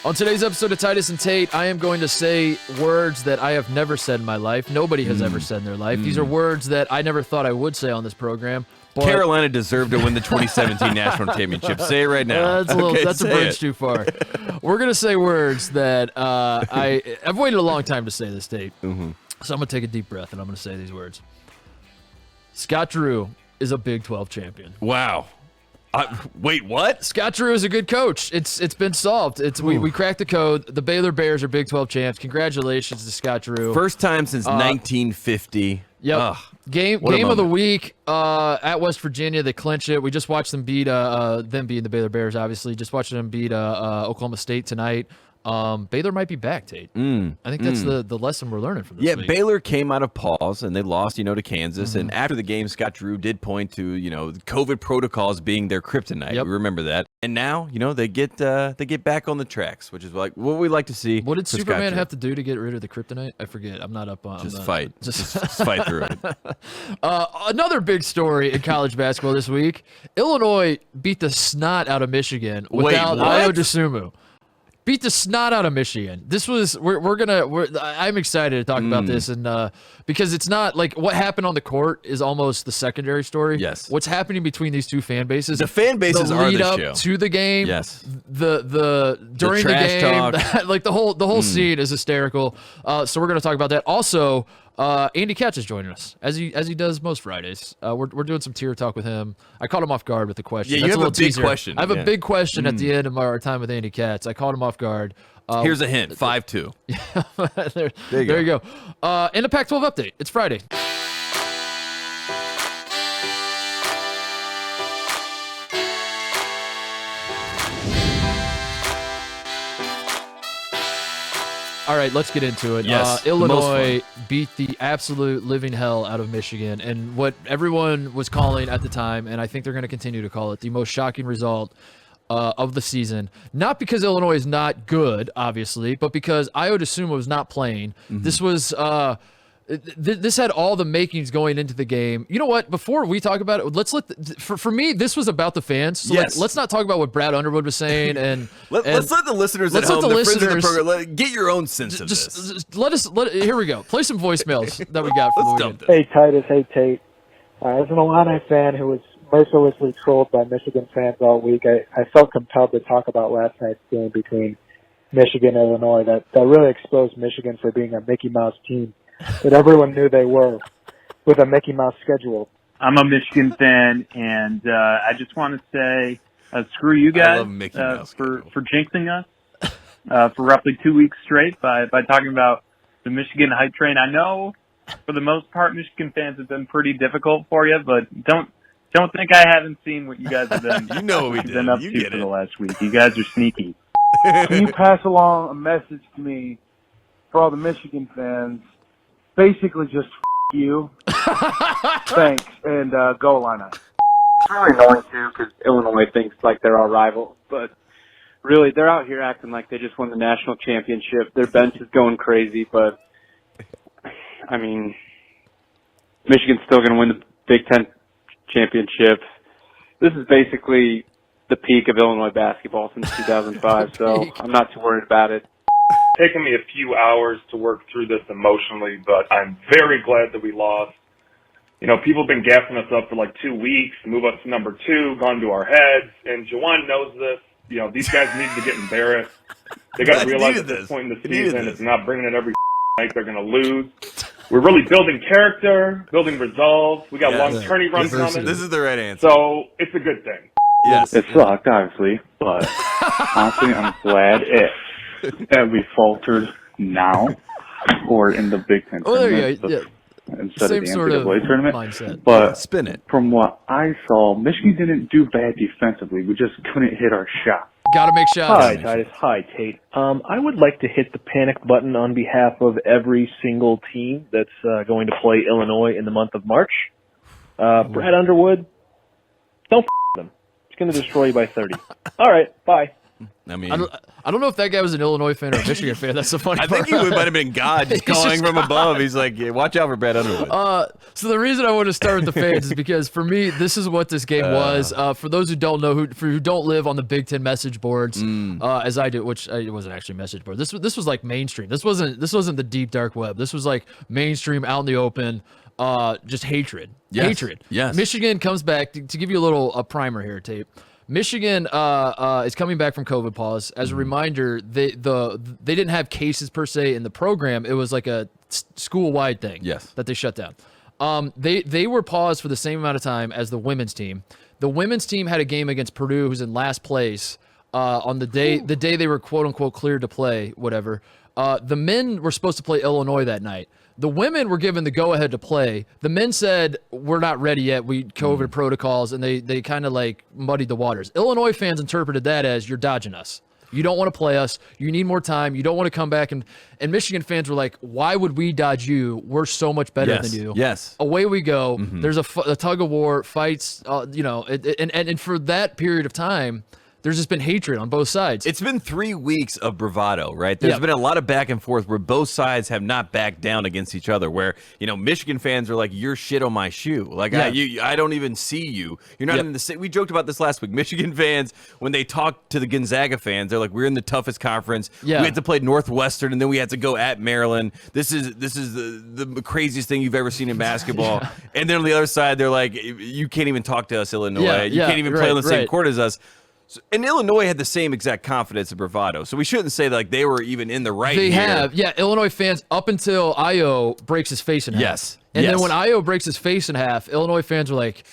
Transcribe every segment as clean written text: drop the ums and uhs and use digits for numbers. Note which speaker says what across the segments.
Speaker 1: On today's episode of Titus and Tate, I am going to say words that I have never said in my life. Nobody has ever said in their life. These are words that I never thought I would say on this program. But
Speaker 2: Carolina deserved to win the 2017 national championship. Say it right now.
Speaker 1: That's a bridge too far. We're going to say words that I've waited a long time to say this, Tate. So I'm going to take a deep breath and I'm going to say these words. Scott Drew is a Big 12 champion.
Speaker 2: Wow. Wait, what?
Speaker 1: Scott Drew is a good coach. It's been solved. We cracked the code. The Baylor Bears are Big 12 champs. Congratulations to Scott Drew.
Speaker 2: First time since 1950.
Speaker 1: Yep. Game of the week at West Virginia. They clinch it. We just watched them beat them beating the Baylor Bears, obviously. Just watching them beat Oklahoma State tonight. Baylor might be back, Tate. I think that's the lesson we're learning from this week.
Speaker 2: Baylor came out of pause and they lost, to Kansas. And after the game, Scott Drew did point to, COVID protocols being their kryptonite. Yep. We remember that. And now, they get back on the tracks, which is like what we like to see.
Speaker 1: What did Superman have to do to get rid of the kryptonite? I forget. I'm not up on.
Speaker 2: Just fight. Just fight through it.
Speaker 1: Another big story in college basketball this week: Illinois beat the snot out of Michigan without Ayo Dosunmu. Beat the snot out of Michigan. This was I'm excited to talk about this, and because it's not like what happened on the court is almost the secondary story.
Speaker 2: Yes,
Speaker 1: what's happening between these two fan bases?
Speaker 2: The fan bases are the show.
Speaker 1: To the game.
Speaker 2: Yes,
Speaker 1: the during the game, like the whole scene is hysterical. So we're gonna talk about that. Also, Andy Katz is joining us as he does most Fridays. We're doing some tier talk with him. I caught him off guard with the question.
Speaker 2: Yeah, you have a big question.
Speaker 1: I have a big question at the end of our time with Andy Katz. I caught him off guard.
Speaker 2: Here's a hint: 5'2".
Speaker 1: there you go. And a Pac-12 update. It's Friday. All right, let's get into it.
Speaker 2: Yes,
Speaker 1: Illinois beat the absolute living hell out of Michigan, and what everyone was calling at the time, and I think they're going to continue to call it, the most shocking result of the season. Not because Illinois is not good, obviously, but because Ayo Dosunmu was not playing. This was this had all the makings going into the game. You know what? Before we talk about it, for me, this was about the fans. So let's not talk about what Brad Underwood was saying. And
Speaker 2: let's let the listeners at home, the friends of the program, get your own sense of this.
Speaker 1: Here we go. Play some voicemails that we got from the weekend.
Speaker 3: Hey, Titus. Hey, Tate. As an Illini fan who was mercilessly trolled by Michigan fans all week, I felt compelled to talk about last night's game between Michigan and Illinois that really exposed Michigan for being a Mickey Mouse team that everyone knew they were, with a Mickey Mouse schedule.
Speaker 4: I'm a Michigan fan, and I just want to say screw you guys for jinxing us for roughly 2 weeks straight by talking about the Michigan hype train. I know, for the most part, Michigan fans have been pretty difficult for you, but don't think I haven't seen what you guys have been,
Speaker 2: been up
Speaker 4: to for the last week. You guys are sneaky.
Speaker 5: Can you pass along a message to me for all the Michigan fans? Basically, just you. Thanks, and go Illini.
Speaker 6: It's really annoying, too, because Illinois thinks like they're our rival. But really, they're out here acting like they just won the national championship. Their bench is going crazy, but, I mean, Michigan's still going to win the Big Ten championship. This is basically the peak of Illinois basketball since 2005, so I'm not too worried about it.
Speaker 7: Taken me a few hours to work through this emotionally, but I'm very glad that we lost. People have been gassing us up for like 2 weeks, move us to number 2, gone to our heads, and Jawan knows this. These guys need to get embarrassed. They got to realize at this point in the season, it's not bringing it every night. They're going to lose. We're really building character, building resolve. We got long tourney runs coming.
Speaker 2: This is the right answer.
Speaker 7: So it's a good thing.
Speaker 2: Yes.
Speaker 8: It sucked, obviously, but honestly, I'm glad that we faltered now or in the Big Ten tournament instead
Speaker 1: Same
Speaker 8: of the
Speaker 1: sort of
Speaker 8: NCAA tournament.
Speaker 1: Mindset.
Speaker 8: But
Speaker 2: spin it.
Speaker 8: From what I saw, Michigan didn't do bad defensively. We just couldn't hit our shot.
Speaker 1: Gotta make shots.
Speaker 9: Hi, Titus. Hi, Tate. I would like to hit the panic button on behalf of every single team that's going to play Illinois in the month of March. Brad Underwood, don't them. It's going to destroy you by 30. All right, bye.
Speaker 2: I mean,
Speaker 1: I don't know if that guy was an Illinois fan or a Michigan fan. That's the funny
Speaker 2: I
Speaker 1: part.
Speaker 2: think he might have been God just calling from above. He's like, yeah, watch out for Brad Underwood.
Speaker 1: So the reason I want to start with the fans is because for me, this is what this game was. For those who don't know, who don't live on the Big Ten message boards, as I do, which it wasn't actually message board. This was like mainstream. This wasn't the deep dark web. This was like mainstream, out in the open. Just hatred. Hatred.
Speaker 2: Yes.
Speaker 1: Michigan comes back to give you a primer here, Tate. Michigan is coming back from COVID pause. As a reminder, they didn't have cases per se in the program. It was like a school-wide thing.
Speaker 2: Yes.
Speaker 1: That they shut down. They were paused for the same amount of time as the women's team. The women's team had a game against Purdue, who's in last place on the day they were quote unquote cleared to play. Whatever. The men were supposed to play Illinois that night. The women were given the go-ahead to play. The men said, we're not ready yet. We COVID protocols, and they kind of like muddied the waters. Illinois fans interpreted that as, you're dodging us. You don't want to play us. You need more time. You don't want to come back. And Michigan fans were like, why would we dodge you? We're so much better than you.
Speaker 2: Yes.
Speaker 1: Away we go. There's a tug of war, fights, and for that period of time, there's just been hatred on both sides.
Speaker 2: It's been 3 weeks of bravado, right? There's been a lot of back and forth where both sides have not backed down against each other, where, Michigan fans are like, you're shit on my shoe. Like, I don't even see you. You're not in the same. We joked about this last week. Michigan fans, when they talk to the Gonzaga fans, they're like, we're in the toughest conference.
Speaker 1: Yeah.
Speaker 2: We had to play Northwestern, and then we had to go at Maryland. This is the craziest thing you've ever seen in basketball. And then on the other side, they're like, you can't even talk to us, Illinois. You can't even play on the same court as us. And Illinois had the same exact confidence and bravado, so we shouldn't say like they were even in the right.
Speaker 1: They
Speaker 2: here.
Speaker 1: have, Illinois fans up until Io breaks his face in half.
Speaker 2: Yes,
Speaker 1: and then when Io breaks his face in half, Illinois fans were like,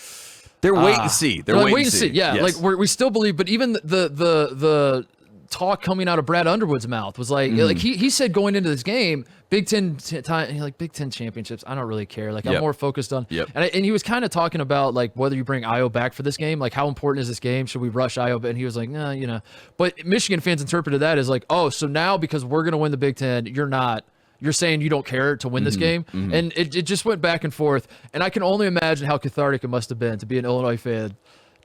Speaker 2: they're wait and see. They're
Speaker 1: like,
Speaker 2: wait and see.
Speaker 1: Yeah,
Speaker 2: yes.
Speaker 1: like we still believe, but even the talk coming out of Brad Underwood's mouth was like he said going into this game, Big Ten championships, I don't really care. Like I'm more focused on, and he was kind of talking about like whether you bring Io back for this game, like how important is this game? Should we rush Io? And he was like, nah, But Michigan fans interpreted that as like, oh, so now because we're gonna win the Big Ten, you're not. You're saying you don't care to win this game, and it just went back and forth. And I can only imagine how cathartic it must have been to be an Illinois fan.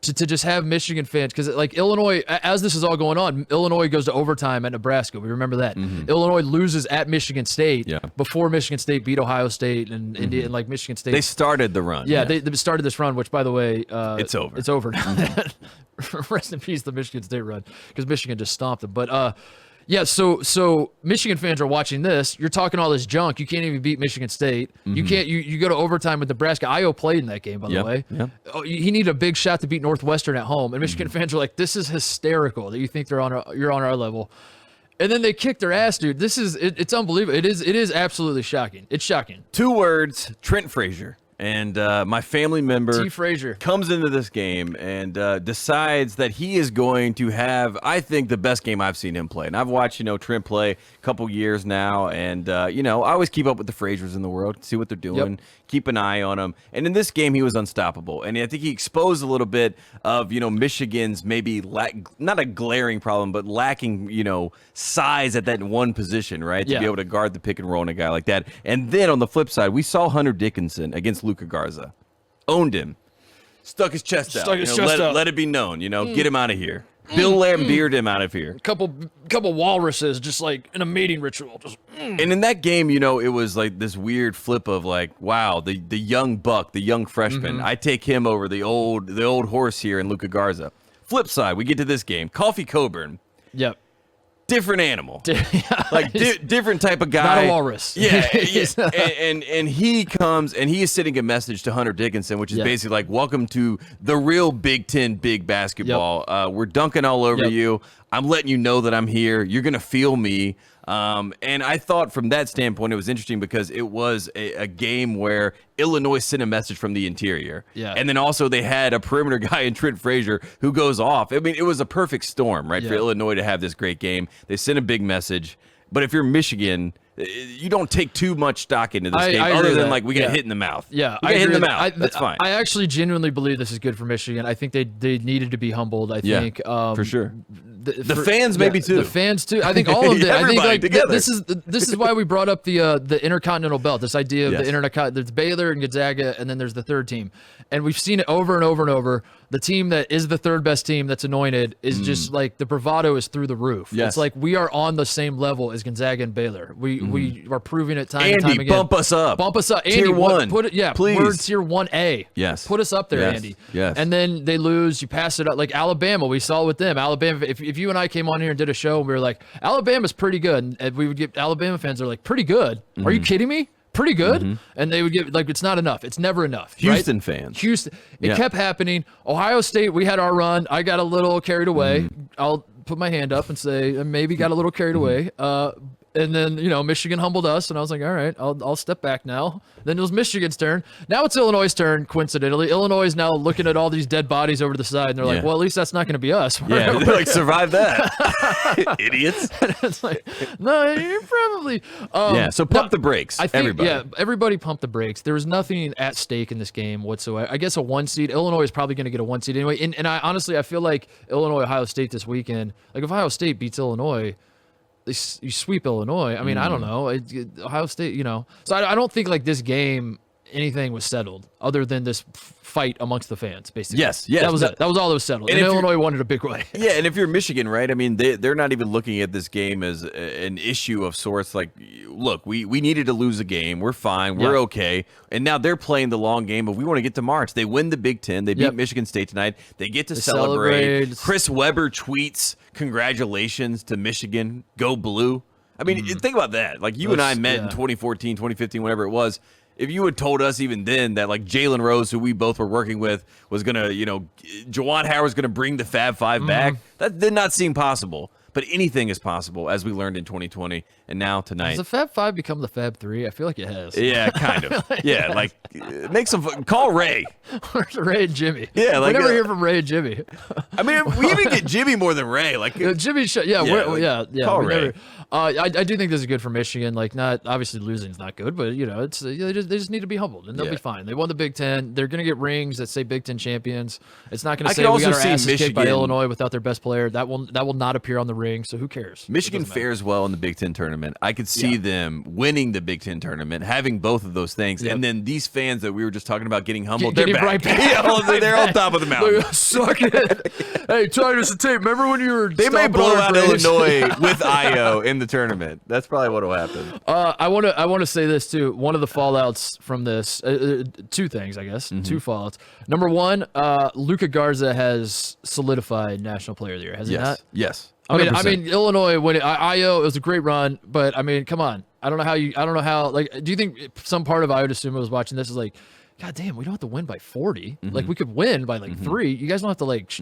Speaker 1: To just have Michigan fans, because like Illinois, as this is all going on, Illinois goes to overtime at Nebraska. We remember that. Illinois loses at Michigan State before Michigan State beat Ohio State and India, and like Michigan State.
Speaker 2: They started the run.
Speaker 1: Yeah, they started this run, which by the way,
Speaker 2: it's over.
Speaker 1: It's over now. Rest in peace, the Michigan State run, because Michigan just stomped them. But so Michigan fans are watching this. You're talking all this junk. You can't even beat Michigan State. You can't. You go to overtime with Nebraska. Io played in that game, by the way. Oh, he needed a big shot to beat Northwestern at home, and Michigan fans are like, "This is hysterical that you think you're on our level." And then they kick their ass, dude. It's unbelievable. It is absolutely shocking. It's shocking.
Speaker 2: 2 words: Trent Frazier. And my family member
Speaker 1: T. Frazier
Speaker 2: comes into this game and decides that he is going to have, I think, the best game I've seen him play. And I've watched, Trent play a couple years now. And, I always keep up with the Fraziers in the world, see what they're doing, keep an eye on them. And in this game, he was unstoppable. And I think he exposed a little bit of, Michigan's maybe not a glaring problem, but lacking, size at that one position, right? To be able to guard the pick and roll on a guy like that. And then on the flip side, we saw Hunter Dickinson against Luka Garza. Owned him. Stuck his chest out. Let it be known, get him out of here. Bill Laimbeered him out of here.
Speaker 1: Couple walruses just like in a mating ritual.
Speaker 2: And in that game, it was like this weird flip of like, wow, the young buck, the young freshman. I take him over the old horse here in Luka Garza. Flip side, we get to this game. Coffee Coburn.
Speaker 1: Yep.
Speaker 2: Different animal, like different type of guy.
Speaker 1: Not a walrus.
Speaker 2: Yeah. And he comes and he is sending a message to Hunter Dickinson, which is basically like, welcome to the real Big Ten big basketball. We're dunking all over you. I'm letting you know that I'm here. You're going to feel me. And I thought from that standpoint, it was interesting because it was a game where Illinois sent a message from the interior. Yeah. And then also they had a perimeter guy in Trent Frazier who goes off. I mean, it was a perfect storm, right, for Illinois to have this great game. They sent a big message. But if you're Michigan, you don't take too much stock into this game other than like we get hit in the mouth.
Speaker 1: Yeah,
Speaker 2: I get hit in the mouth. That's fine.
Speaker 1: I actually genuinely believe this is good for Michigan. I think they needed to be humbled. I think
Speaker 2: for sure. The fans maybe too.
Speaker 1: The fans too. I think all of them. I think like
Speaker 2: together.
Speaker 1: this is why we brought up the Intercontinental Belt. This idea of the Intercontinental. There's Baylor and Gonzaga, and then there's the third team, and we've seen it over and over and over. the team that is the third best team that's anointed is just like the bravado is through the roof.
Speaker 2: Yes.
Speaker 1: It's like we are on the same level as Gonzaga and Baylor. We are proving it time and
Speaker 2: Andy,
Speaker 1: time again.
Speaker 2: bump us up.
Speaker 1: Bump us up.
Speaker 2: Tier
Speaker 1: Andy,
Speaker 2: one.
Speaker 1: Put it, yeah,
Speaker 2: please.
Speaker 1: we're tier 1A.
Speaker 2: Yes.
Speaker 1: Put us up there,
Speaker 2: Yes.
Speaker 1: Andy.
Speaker 2: Yes.
Speaker 1: And then they lose. You pass it up. Like Alabama, we saw with them. Alabama, if you and I came on here and did a show and we were like, Alabama's pretty good. And we would get Alabama fans are like, pretty good? Are you kidding me? Pretty good? And they would get like, it's not enough. It's never enough.
Speaker 2: Houston
Speaker 1: right?
Speaker 2: fans.
Speaker 1: Houston. It kept happening. Ohio State, we had our run. I got a little carried away. I'll put my hand up and say I maybe got a little carried away. And then, Michigan humbled us, and I was like, all right, I'll step back now. Then it was Michigan's turn. Now it's Illinois' turn, coincidentally. Illinois is now looking at all these dead bodies over to the side, and they're like, well, at least that's not going to be us.
Speaker 2: Yeah, they're like, survive that. Idiots.
Speaker 1: It's like, no, you probably.
Speaker 2: So pump the brakes,
Speaker 1: I think,
Speaker 2: everybody.
Speaker 1: everybody pump the brakes. There was nothing at stake in this game whatsoever. I guess a 1 seed. Illinois is probably going to get a 1 seed anyway. And I honestly, I feel like Illinois, Ohio State this weekend, like if Ohio State beats Illinois, you sweep Illinois. I mean, I don't know. Ohio State, So I don't think like this game, anything was settled other than this fight amongst the fans, basically.
Speaker 2: Yes.
Speaker 1: That was it. That was all that was settled. And Illinois won it a big way.
Speaker 2: Yeah, and if you're Michigan, right? I mean, they're not even looking at this game as an issue of sorts. Like, look, we needed to lose a game. We're fine. We're okay. And now they're playing the long game, but we want to get to March. They win the Big Ten. They beat Michigan State tonight. They get to celebrate. Chris Webber tweets, congratulations to Michigan. Go Blue. I mean, think about that. Like, you and I met in 2014, 2015, whatever it was. If you had told us even then that, like, Jalen Rose, who we both were working with, was going to, Juwan Howard's going to bring the Fab Five back, that did not seem possible. But anything is possible, as we learned in 2020, and now tonight.
Speaker 1: Has the Fab Five become the Fab Three? I feel like it has.
Speaker 2: Yeah, kind of. Yeah, like, make some call Ray.
Speaker 1: Where's Ray and Jimmy?
Speaker 2: Yeah, like,
Speaker 1: we never hear from Ray and Jimmy.
Speaker 2: I mean, we even get Jimmy more than Ray. Like
Speaker 1: Jimmy,
Speaker 2: call Ray.
Speaker 1: I do think this is good for Michigan. Like, not obviously losing is not good, but it's they just need to be humbled and they'll be fine. They won the Big Ten. They're gonna get rings that say Big Ten champions. It's not gonna say we got our asses kicked by Illinois without their best player. That will not appear on the ring. So who cares?
Speaker 2: Michigan fares well in the Big Ten tournament. I could see them winning the Big Ten tournament, having both of those things, and then these fans that we were just talking about getting humbled, they're back.
Speaker 1: Right back.
Speaker 2: They're on top of the mountain.
Speaker 1: Suck it. Hey, Titus Tate, remember when you were?
Speaker 2: They may blow out Illinois with Io in the tournament. That's probably what will happen.
Speaker 1: I want to say this too. One of the fallouts from this, two things, I guess, two fallouts. Number one, Luka Garza has solidified National Player of the Year, has he not?
Speaker 2: Yes.
Speaker 1: I mean, Illinois when Io, it was a great run, but I mean, come on. I don't know how. Like, do you think some part of Io Desuma was watching this is like, God damn, we don't have to win by 40. Like, we could win by like 3. You guys don't have to like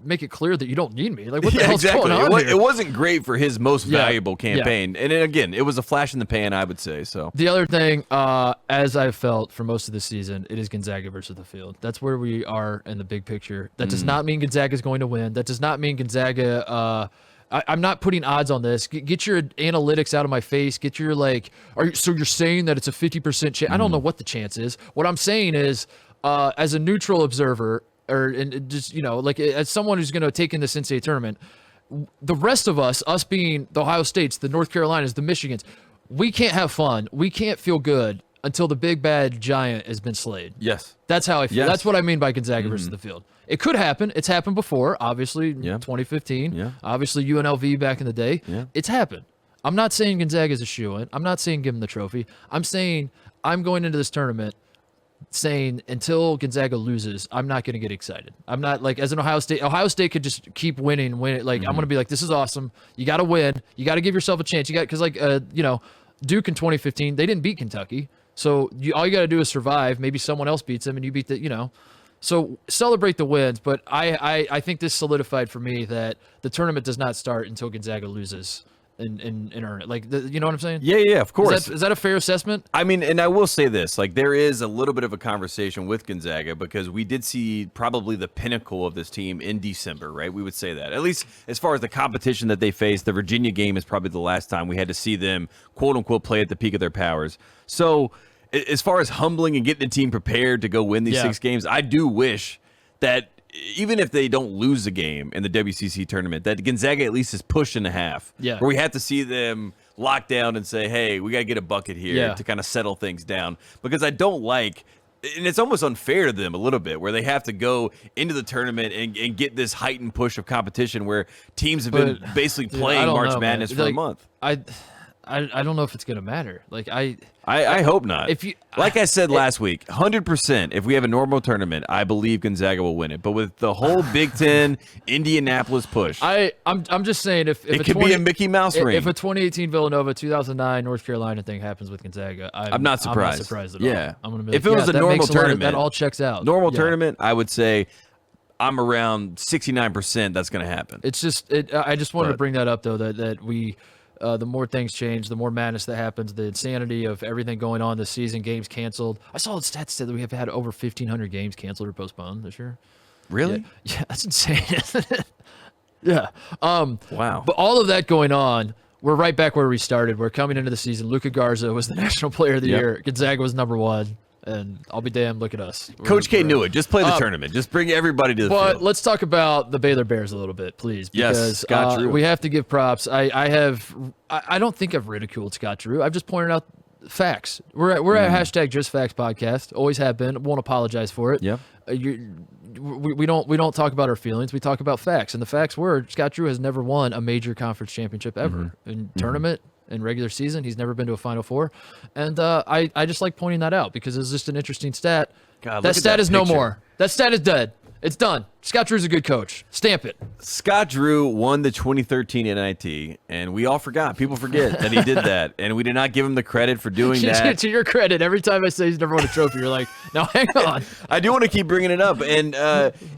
Speaker 1: make it clear that you don't need me. Like, what the hell's going on here?
Speaker 2: It wasn't great for his most valuable campaign. And again, it was a flash in the pan, I would say. So
Speaker 1: the other thing, as I've felt for most of the season, it is Gonzaga versus the field. That's where we are in the big picture. That does not mean Gonzaga is going to win. That does not mean Gonzaga. I'm not putting odds on this. Get your analytics out of my face. Get your so you're saying that it's a 50% chance. I don't know what the chance is. What I'm saying is, as a neutral observer, as someone who's going to take in this NCAA tournament, the rest of us being the Ohio States, the North Carolinas, the Michigans, we can't have fun. We can't feel good until the big bad giant has been slayed.
Speaker 2: Yes.
Speaker 1: That's how I feel. Yes. That's what I mean by Gonzaga versus the field. It could happen. It's happened before, obviously, 2015. Obviously, UNLV back in the day. It's happened. I'm not saying Gonzaga is a shoo-in. I'm not saying give them the trophy. I'm saying I'm going into this tournament saying until Gonzaga loses, I'm not going to get excited. I'm not like, as an Ohio State could just keep winning. Like, I'm going to be like, this is awesome. You got to win. You got to give yourself a chance. Because Duke in 2015, they didn't beat Kentucky. So all you got to do is survive. Maybe someone else beats them and you beat So celebrate the wins. But I think this solidified for me that the tournament does not start until Gonzaga loses and earn it. Like, you know what I'm saying?
Speaker 2: Yeah, of course.
Speaker 1: Is that a fair assessment?
Speaker 2: I mean, and I will say this, like, there is a little bit of a conversation with Gonzaga because we did see probably the pinnacle of this team in December, right? We would say that. At least as far as the competition that they faced, the Virginia game is probably the last time we had to see them, quote unquote, play at the peak of their powers. So as far as humbling and getting the team prepared to go win these 6 games, I do wish that even if they don't lose the game in the WCC tournament, that Gonzaga at least is pushed in a half.
Speaker 1: Yeah.
Speaker 2: Where we have to see them lock down and say, hey, we got to get a bucket here to kind of settle things down. Because I don't like and it's almost unfair to them a little bit, where they have to go into the tournament and get this heightened push of competition where teams have been basically playing March Madness for a month.
Speaker 1: I don't know if it's gonna matter. Like I
Speaker 2: hope not. Like I said last week, 100%. If we have a normal tournament, I believe Gonzaga will win it. But with the whole Big Ten Indianapolis push,
Speaker 1: I'm just saying if
Speaker 2: it could be a Mickey Mouse ring.
Speaker 1: If a 2018 Villanova, 2009 North Carolina thing happens with Gonzaga, I'm not surprised. I'm not surprised at all.
Speaker 2: Yeah,
Speaker 1: I'm gonna be
Speaker 2: if it was a normal tournament,
Speaker 1: that all checks out.
Speaker 2: Normal tournament, I would say I'm around 69% that's going to happen.
Speaker 1: It's just I just wanted to bring that up though that we. The more things change, the more madness that happens, the insanity of everything going on this season, games canceled. I saw the stats said that we have had over 1,500 games canceled or postponed this year.
Speaker 2: Really?
Speaker 1: Yeah, that's insane, isn't it? Yeah.
Speaker 2: Wow.
Speaker 1: But all of that going on, we're right back where we started. We're coming into the season. Luka Garza was the National Player of the Year. Gonzaga was number 1. And I'll be damned, look at us.
Speaker 2: Coach K knew it. Just play the tournament. Just bring everybody to the field.
Speaker 1: But let's talk about the Baylor Bears a little bit, please. Because
Speaker 2: Scott Drew.
Speaker 1: We have to give props. I don't think I've ridiculed Scott Drew. I've just pointed out facts. We're at hashtag Just Facts podcast. Always have been. Won't apologize for it.
Speaker 2: Yeah.
Speaker 1: We don't talk about our feelings. We talk about facts. And the facts were Scott Drew has never won a major conference championship ever. In tournament, in regular season, he's never been to a Final Four. And I just like pointing that out because it's just an interesting stat.
Speaker 2: God,
Speaker 1: that stat is no more. That stat is dead. It's done. Scott Drew's a good coach. Stamp it.
Speaker 2: Scott Drew won the 2013 NIT, and we all forgot. People forget that he did that, and we did not give him the credit for doing that.
Speaker 1: To your credit, every time I say he's never won a trophy, you're like, no, hang on.
Speaker 2: I do want to keep bringing it up, and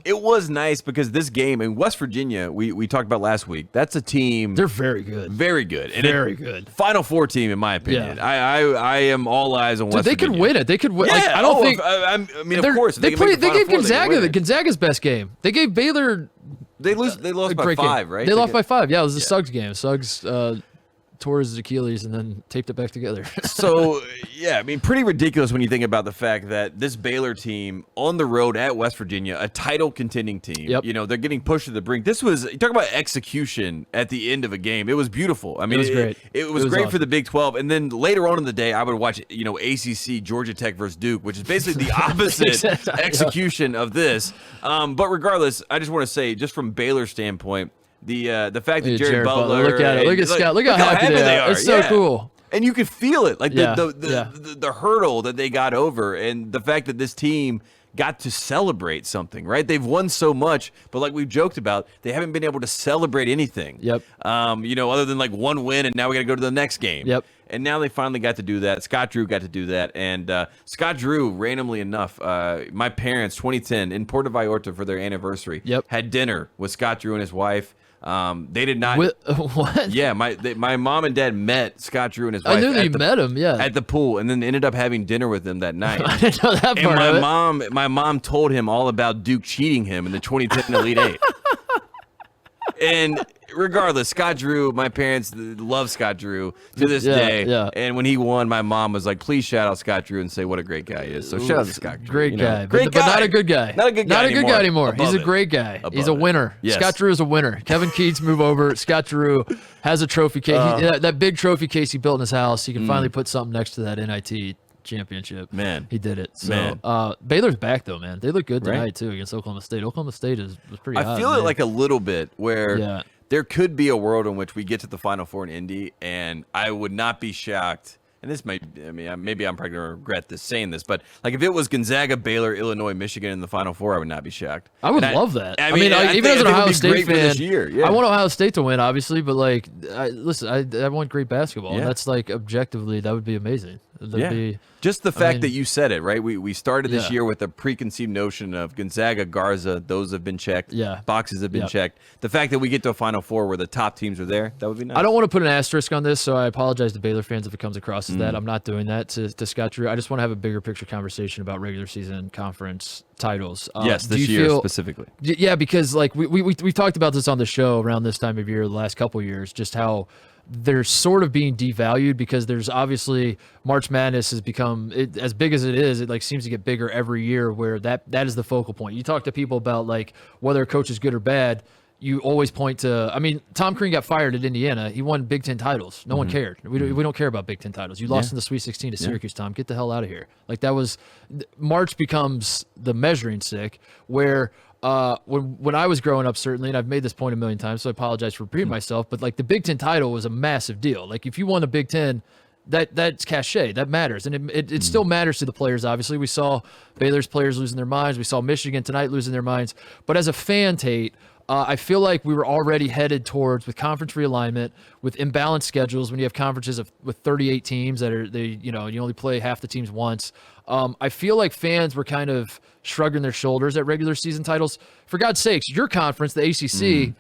Speaker 2: it was nice because this game in West Virginia, we talked about last week, that's a team.
Speaker 1: They're very good.
Speaker 2: Very good. And
Speaker 1: very good.
Speaker 2: Final Four team, in my opinion. Yeah. I am all eyes on West Virginia.
Speaker 1: They could win it. They could win.
Speaker 2: Yeah.
Speaker 1: Like, I don't think.
Speaker 2: I mean, of course.
Speaker 1: They gave Gonzaga Gonzaga's best game. They gave Baylor.
Speaker 2: They lost by 5, right?
Speaker 1: They lost by 5. Yeah, it was the Suggs game. Suggs tore his Achilles and then taped it back together.
Speaker 2: So, yeah, I mean, pretty ridiculous when you think about the fact that this Baylor team on the road at West Virginia, a title contending team, you know, they're getting pushed to the brink. This was, you talk about execution at the end of a game. It was beautiful. I mean,
Speaker 1: it was great.
Speaker 2: It was great awesome for the Big 12. And then later on in the day, I would watch, you know, ACC, Georgia Tech versus Duke, which is basically the opposite execution of this. But regardless, I just want to say, just from Baylor's standpoint, the fact that Jared Butler,
Speaker 1: look at it, look at Scott, look how happy they are. It's so cool,
Speaker 2: and you could feel it, like the hurdle that they got over, and the fact that this team got to celebrate something. Right, they've won so much, but like we've joked about, they haven't been able to celebrate anything.
Speaker 1: Yep.
Speaker 2: You know, other than like one win, and now we got to go to the next game.
Speaker 1: Yep.
Speaker 2: And now they finally got to do that. Scott Drew got to do that. And Scott Drew, randomly enough, my parents, 2010, in Puerto Vallarta for their anniversary, had dinner with Scott Drew and his wife. They did not.
Speaker 1: What?
Speaker 2: Yeah, my mom and dad met Scott Drew and his wife.
Speaker 1: I knew that you met him. Yeah,
Speaker 2: at the pool, and then ended up having dinner with them that night.
Speaker 1: I didn't know that part
Speaker 2: and my mom told him all about Duke cheating him in the 2010 Elite Eight. And regardless, Scott Drew, my parents love Scott Drew to this day.
Speaker 1: Yeah.
Speaker 2: And when he won, my mom was like, please shout out Scott Drew and say what a great guy he is. So shout out to Scott Drew.
Speaker 1: Great guy.
Speaker 2: Great
Speaker 1: but not a good guy.
Speaker 2: Not a good guy
Speaker 1: anymore. He's a great guy. He's a winner.
Speaker 2: Yes.
Speaker 1: Scott Drew is a winner. Kevin Keats move over. Scott Drew has a trophy case. That big trophy case he built in his house, he can finally put something next to that NIT championship.
Speaker 2: Man,
Speaker 1: he did it. So Baylor's back though, man. They look good tonight too against Oklahoma State. Oklahoma State was pretty hot.
Speaker 2: I feel it like a little bit where there could be a world in which we get to the Final Four in Indy, and I would not be shocked. And this might, I mean, maybe I'm probably going to regret saying this, but like if it was Gonzaga, Baylor, Illinois, Michigan in the Final Four, I would not be shocked.
Speaker 1: I would love that.
Speaker 2: I mean,
Speaker 1: even as an Ohio State fan,
Speaker 2: this year.
Speaker 1: I want Ohio State to win, obviously, but like, I want great basketball. And that's like objectively, that would be amazing.
Speaker 2: Just the fact that you said it, right? We started this year with a preconceived notion of Gonzaga, Garza, those have been checked.
Speaker 1: Yeah.
Speaker 2: Boxes have been checked. The fact that we get to a Final Four where the top teams are there, that would be nice.
Speaker 1: I don't want to put an asterisk on this, so I apologize to Baylor fans if it comes across as that. I'm not doing that to Scott Drew. I just want to have a bigger picture conversation about regular season conference titles.
Speaker 2: Yes, this year specifically.
Speaker 1: Yeah, because like we talked about this on the show around this time of year, the last couple of years, just how they're sort of being devalued because there's obviously March Madness has become as big as it is. It like seems to get bigger every year where that is the focal point. You talk to people about like whether a coach is good or bad. you always point to. I mean, Tom Crean got fired at Indiana. He won Big Ten titles. No one cared. We don't care about Big Ten titles. You lost in the Sweet 16 to Syracuse, Tom. Get the hell out of here. Like that was March becomes the measuring stick where. When I was growing up, certainly, and I've made this point a million times, so I apologize for repeating myself, but like the Big Ten title was a massive deal. Like if you won the Big Ten, that's cachet, that matters, and it still matters to the players. Obviously, we saw Baylor's players losing their minds. We saw Michigan tonight losing their minds. But as a fan, Tate, I feel like we were already headed towards with conference realignment, with imbalanced schedules. When you have conferences with 38 teams that are you only play half the teams once. I feel like fans were kind of shrugging their shoulders at regular season titles. For God's sakes, your conference, the ACC,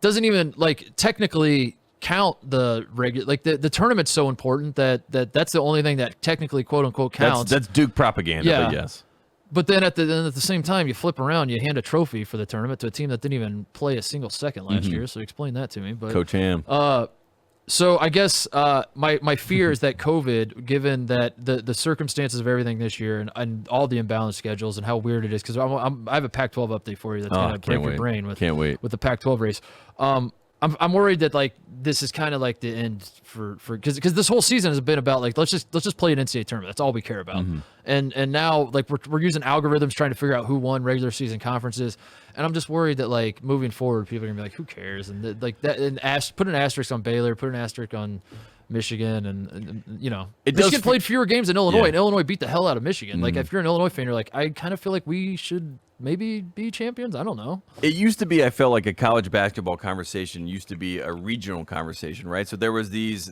Speaker 1: doesn't even technically count the regular. Like the tournament's so important that's the only thing that technically quote unquote counts.
Speaker 2: That's Duke propaganda.
Speaker 1: Yeah.
Speaker 2: But yes.
Speaker 1: But then at the same time, you flip around, you hand a trophy for the tournament to a team that didn't even play a single second last year. So explain that to me. But
Speaker 2: Coach Ham.
Speaker 1: So I guess my fear is that COVID, given that the circumstances of everything this year and all the imbalanced schedules and how weird it is, because I have a Pac-12 update for you that's going to break your brain with the Pac-12 race. I'm worried that this is kind of like the end for because this whole season has been about let's just play an NCAA tournament. That's all we care about. And now we're using algorithms trying to figure out who won regular season conferences. And I'm just worried that moving forward, people are gonna be like, who cares? And put an asterisk on Baylor, put an asterisk on Michigan, and Michigan played fewer games than Illinois, and Illinois beat the hell out of Michigan. Like if you're an Illinois fan, you're like, I kind of feel like we should maybe be champions. I don't know.
Speaker 2: It used to be, I felt like a college basketball conversation used to be a regional conversation, right? So there was these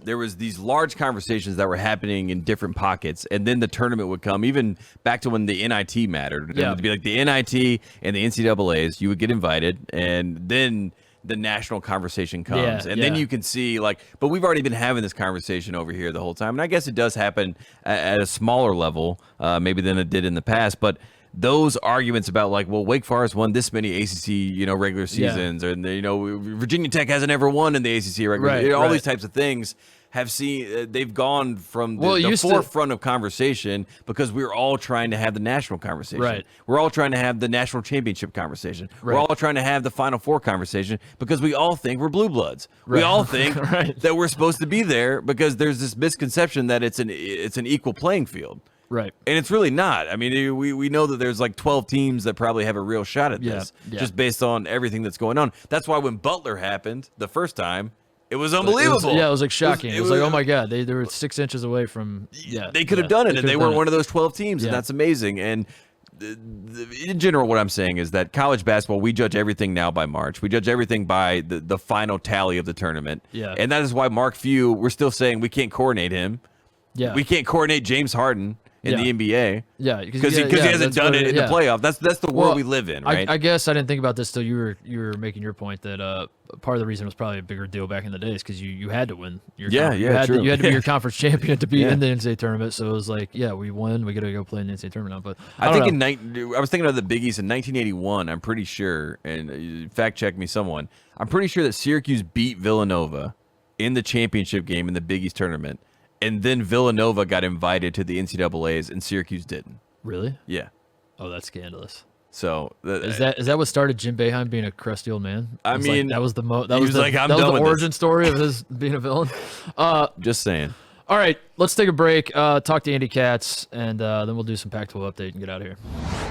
Speaker 2: large conversations that were happening in different pockets, and then the tournament would come, even back to when the NIT mattered. It would be like the NIT and the NCAAs, you would get invited, and then the national conversation comes. Then you can see but we've already been having this conversation over here the whole time. And I guess it does happen at a smaller level, maybe than it did in the past, but those arguments about Wake Forest won this many ACC, regular seasons, and Virginia Tech hasn't ever won in the ACC regular. All these types of things have seen they've gone from the forefront of conversation because we're all trying to have the national conversation.
Speaker 1: Right.
Speaker 2: We're all trying to have the national championship conversation. We're all trying to have the Final Four conversation because we all think we're blue bloods. We all think that we're supposed to be there because there's this misconception that it's an equal playing field.
Speaker 1: Right.
Speaker 2: And it's really not. I mean, we know that there's 12 teams that probably have a real shot at this just based on everything that's going on. That's why when Butler happened the first time, it was unbelievable.
Speaker 1: It was shocking. It was like, oh my God, they were 6 inches away from.
Speaker 2: They could have done it, and they weren't one of those 12 teams, and that's amazing. And in general, what I'm saying is that college basketball, we judge everything now by March. We judge everything by the final tally of the tournament.
Speaker 1: Yeah.
Speaker 2: And that is why Mark Few, we're still saying we can't coordinate him.
Speaker 1: Yeah.
Speaker 2: We can't coordinate James Harden in the NBA.
Speaker 1: Yeah,
Speaker 2: because he hasn't done it in the playoff. That's the world we live in, right?
Speaker 1: I guess I didn't think about this till you were making your point that part of the reason it was probably a bigger deal back in the days because you had to win.
Speaker 2: True.
Speaker 1: You had to be your conference champion to be in the NCAA tournament. So it was like, we won. We got to go play in the NCAA tournament now. But I
Speaker 2: was thinking of the Big East in 1981. I'm pretty sure, and fact check me, someone. I'm pretty sure that Syracuse beat Villanova in the championship game in the Big East tournament. And then Villanova got invited to the NCAAs, and Syracuse didn't.
Speaker 1: Really?
Speaker 2: Yeah.
Speaker 1: Oh, that's scandalous.
Speaker 2: So
Speaker 1: is that what started Jim Boeheim being a crusty old man?
Speaker 2: I mean,
Speaker 1: that was the origin story of his being a villain.
Speaker 2: Just saying.
Speaker 1: All right, let's take a break. Talk to Andy Katz, and then we'll do some Pac-12 update and get out of here.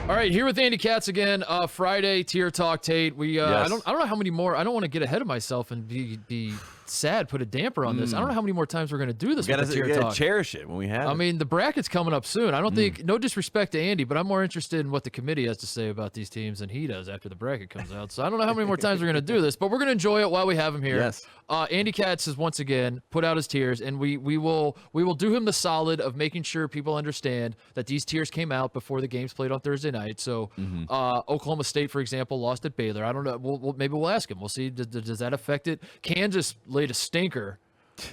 Speaker 1: All right, here with Andy Katz again. Friday tier talk, Tate. I don't know how many more. I don't want to get ahead of myself and be sad, put a damper on this. I don't know how many more times we're going to do this. We
Speaker 2: gotta cherish it when we have it.
Speaker 1: I mean, the bracket's coming up soon. I don't think, no disrespect to Andy, but I'm more interested in what the committee has to say about these teams than he does after the bracket comes out. So I don't know how many more times we're going to do this, but we're going to enjoy it while we have him here.
Speaker 2: Yes.
Speaker 1: Andy Katz has once again put out his tiers, and we will do him the solid of making sure people understand that these tiers came out before the games played on Thursday night. So Oklahoma State, for example, lost at Baylor. I don't know. Maybe we'll ask him. We'll see. Does that affect it? Kansas laid a stinker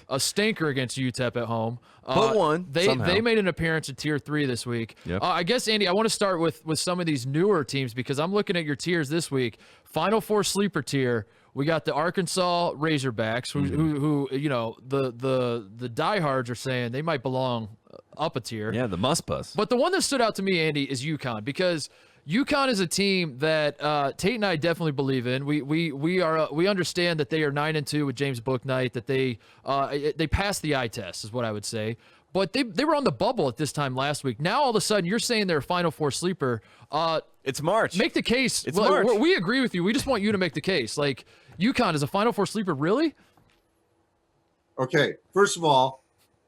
Speaker 1: against UTEP at home.
Speaker 2: But won.
Speaker 1: They made an appearance in Tier 3 this week.
Speaker 2: Yep.
Speaker 1: I guess, Andy, I want to start with some of these newer teams because I'm looking at your tiers this week. Final Four sleeper tier. We got the Arkansas Razorbacks, who the diehards are saying they might belong up a tier.
Speaker 2: Yeah, the must bus.
Speaker 1: But the one that stood out to me, Andy, is UConn because UConn is a team that Tate and I definitely believe in. We understand that they are 9-2 with James Bouknight, that they passed the eye test, is what I would say. But they were on the bubble at this time last week. Now all of a sudden you're saying they're a Final Four sleeper.
Speaker 2: It's March.
Speaker 1: Make the case.
Speaker 2: It's March.
Speaker 1: We agree with you. We just want you to make the case. Like, UConn is a Final Four sleeper, really?
Speaker 10: Okay, first of all,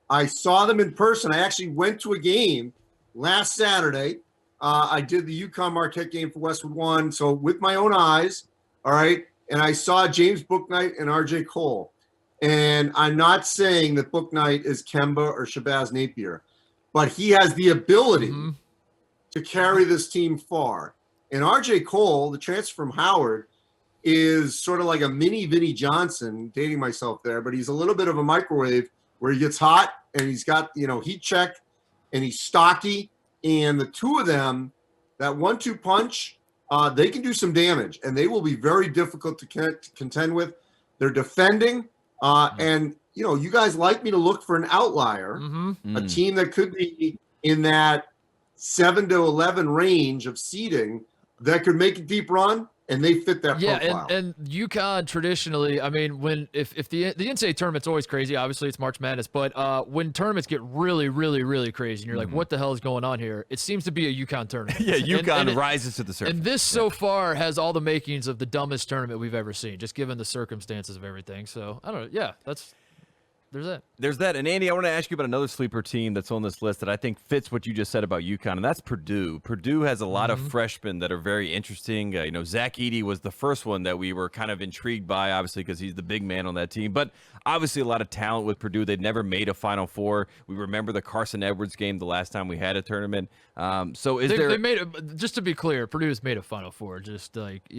Speaker 10: I saw them in person. I actually went to a game last Saturday. I did the UConn Marquette game for Westwood One, so with my own eyes, all right, and I saw James Bouknight and RJ Cole. And I'm not saying that Bouknight is Kemba or Shabazz Napier, but he has the ability to carry this team far. And RJ Cole, the transfer from Howard, is sort of like a mini Vinnie Johnson, dating myself there, but he's a little bit of a microwave where he gets hot and he's got, heat check and he's stocky. And the two of them, that 1-2 punch, they can do some damage and they will be very difficult to contend with. They're defending. And, you guys like me to look for an outlier, a team that could be in that 7 to 11 range of seeding that could make a deep run, and they fit that profile.
Speaker 1: And UConn traditionally, I mean, if the NCAA tournament's always crazy, obviously it's March Madness, but when tournaments get really, really, really crazy, and you're like, what the hell is going on here? It seems to be a UConn tournament.
Speaker 2: Yeah, UConn rises to the surface.
Speaker 1: And this so far has all the makings of the dumbest tournament we've ever seen, just given the circumstances of everything. So, I don't know. Yeah, there's that.
Speaker 2: There's that. And Andy, I want to ask you about another sleeper team that's on this list that I think fits what you just said about UConn, and that's Purdue. Purdue has a lot of freshmen that are very interesting. Zach Edey was the first one that we were kind of intrigued by, obviously, because he's the big man on that team. But obviously a lot of talent with Purdue. They'd never made a Final Four. We remember the Carson Edwards game the last time we had a tournament. They made it, just to be clear, Purdue's made a Final Four. Just like,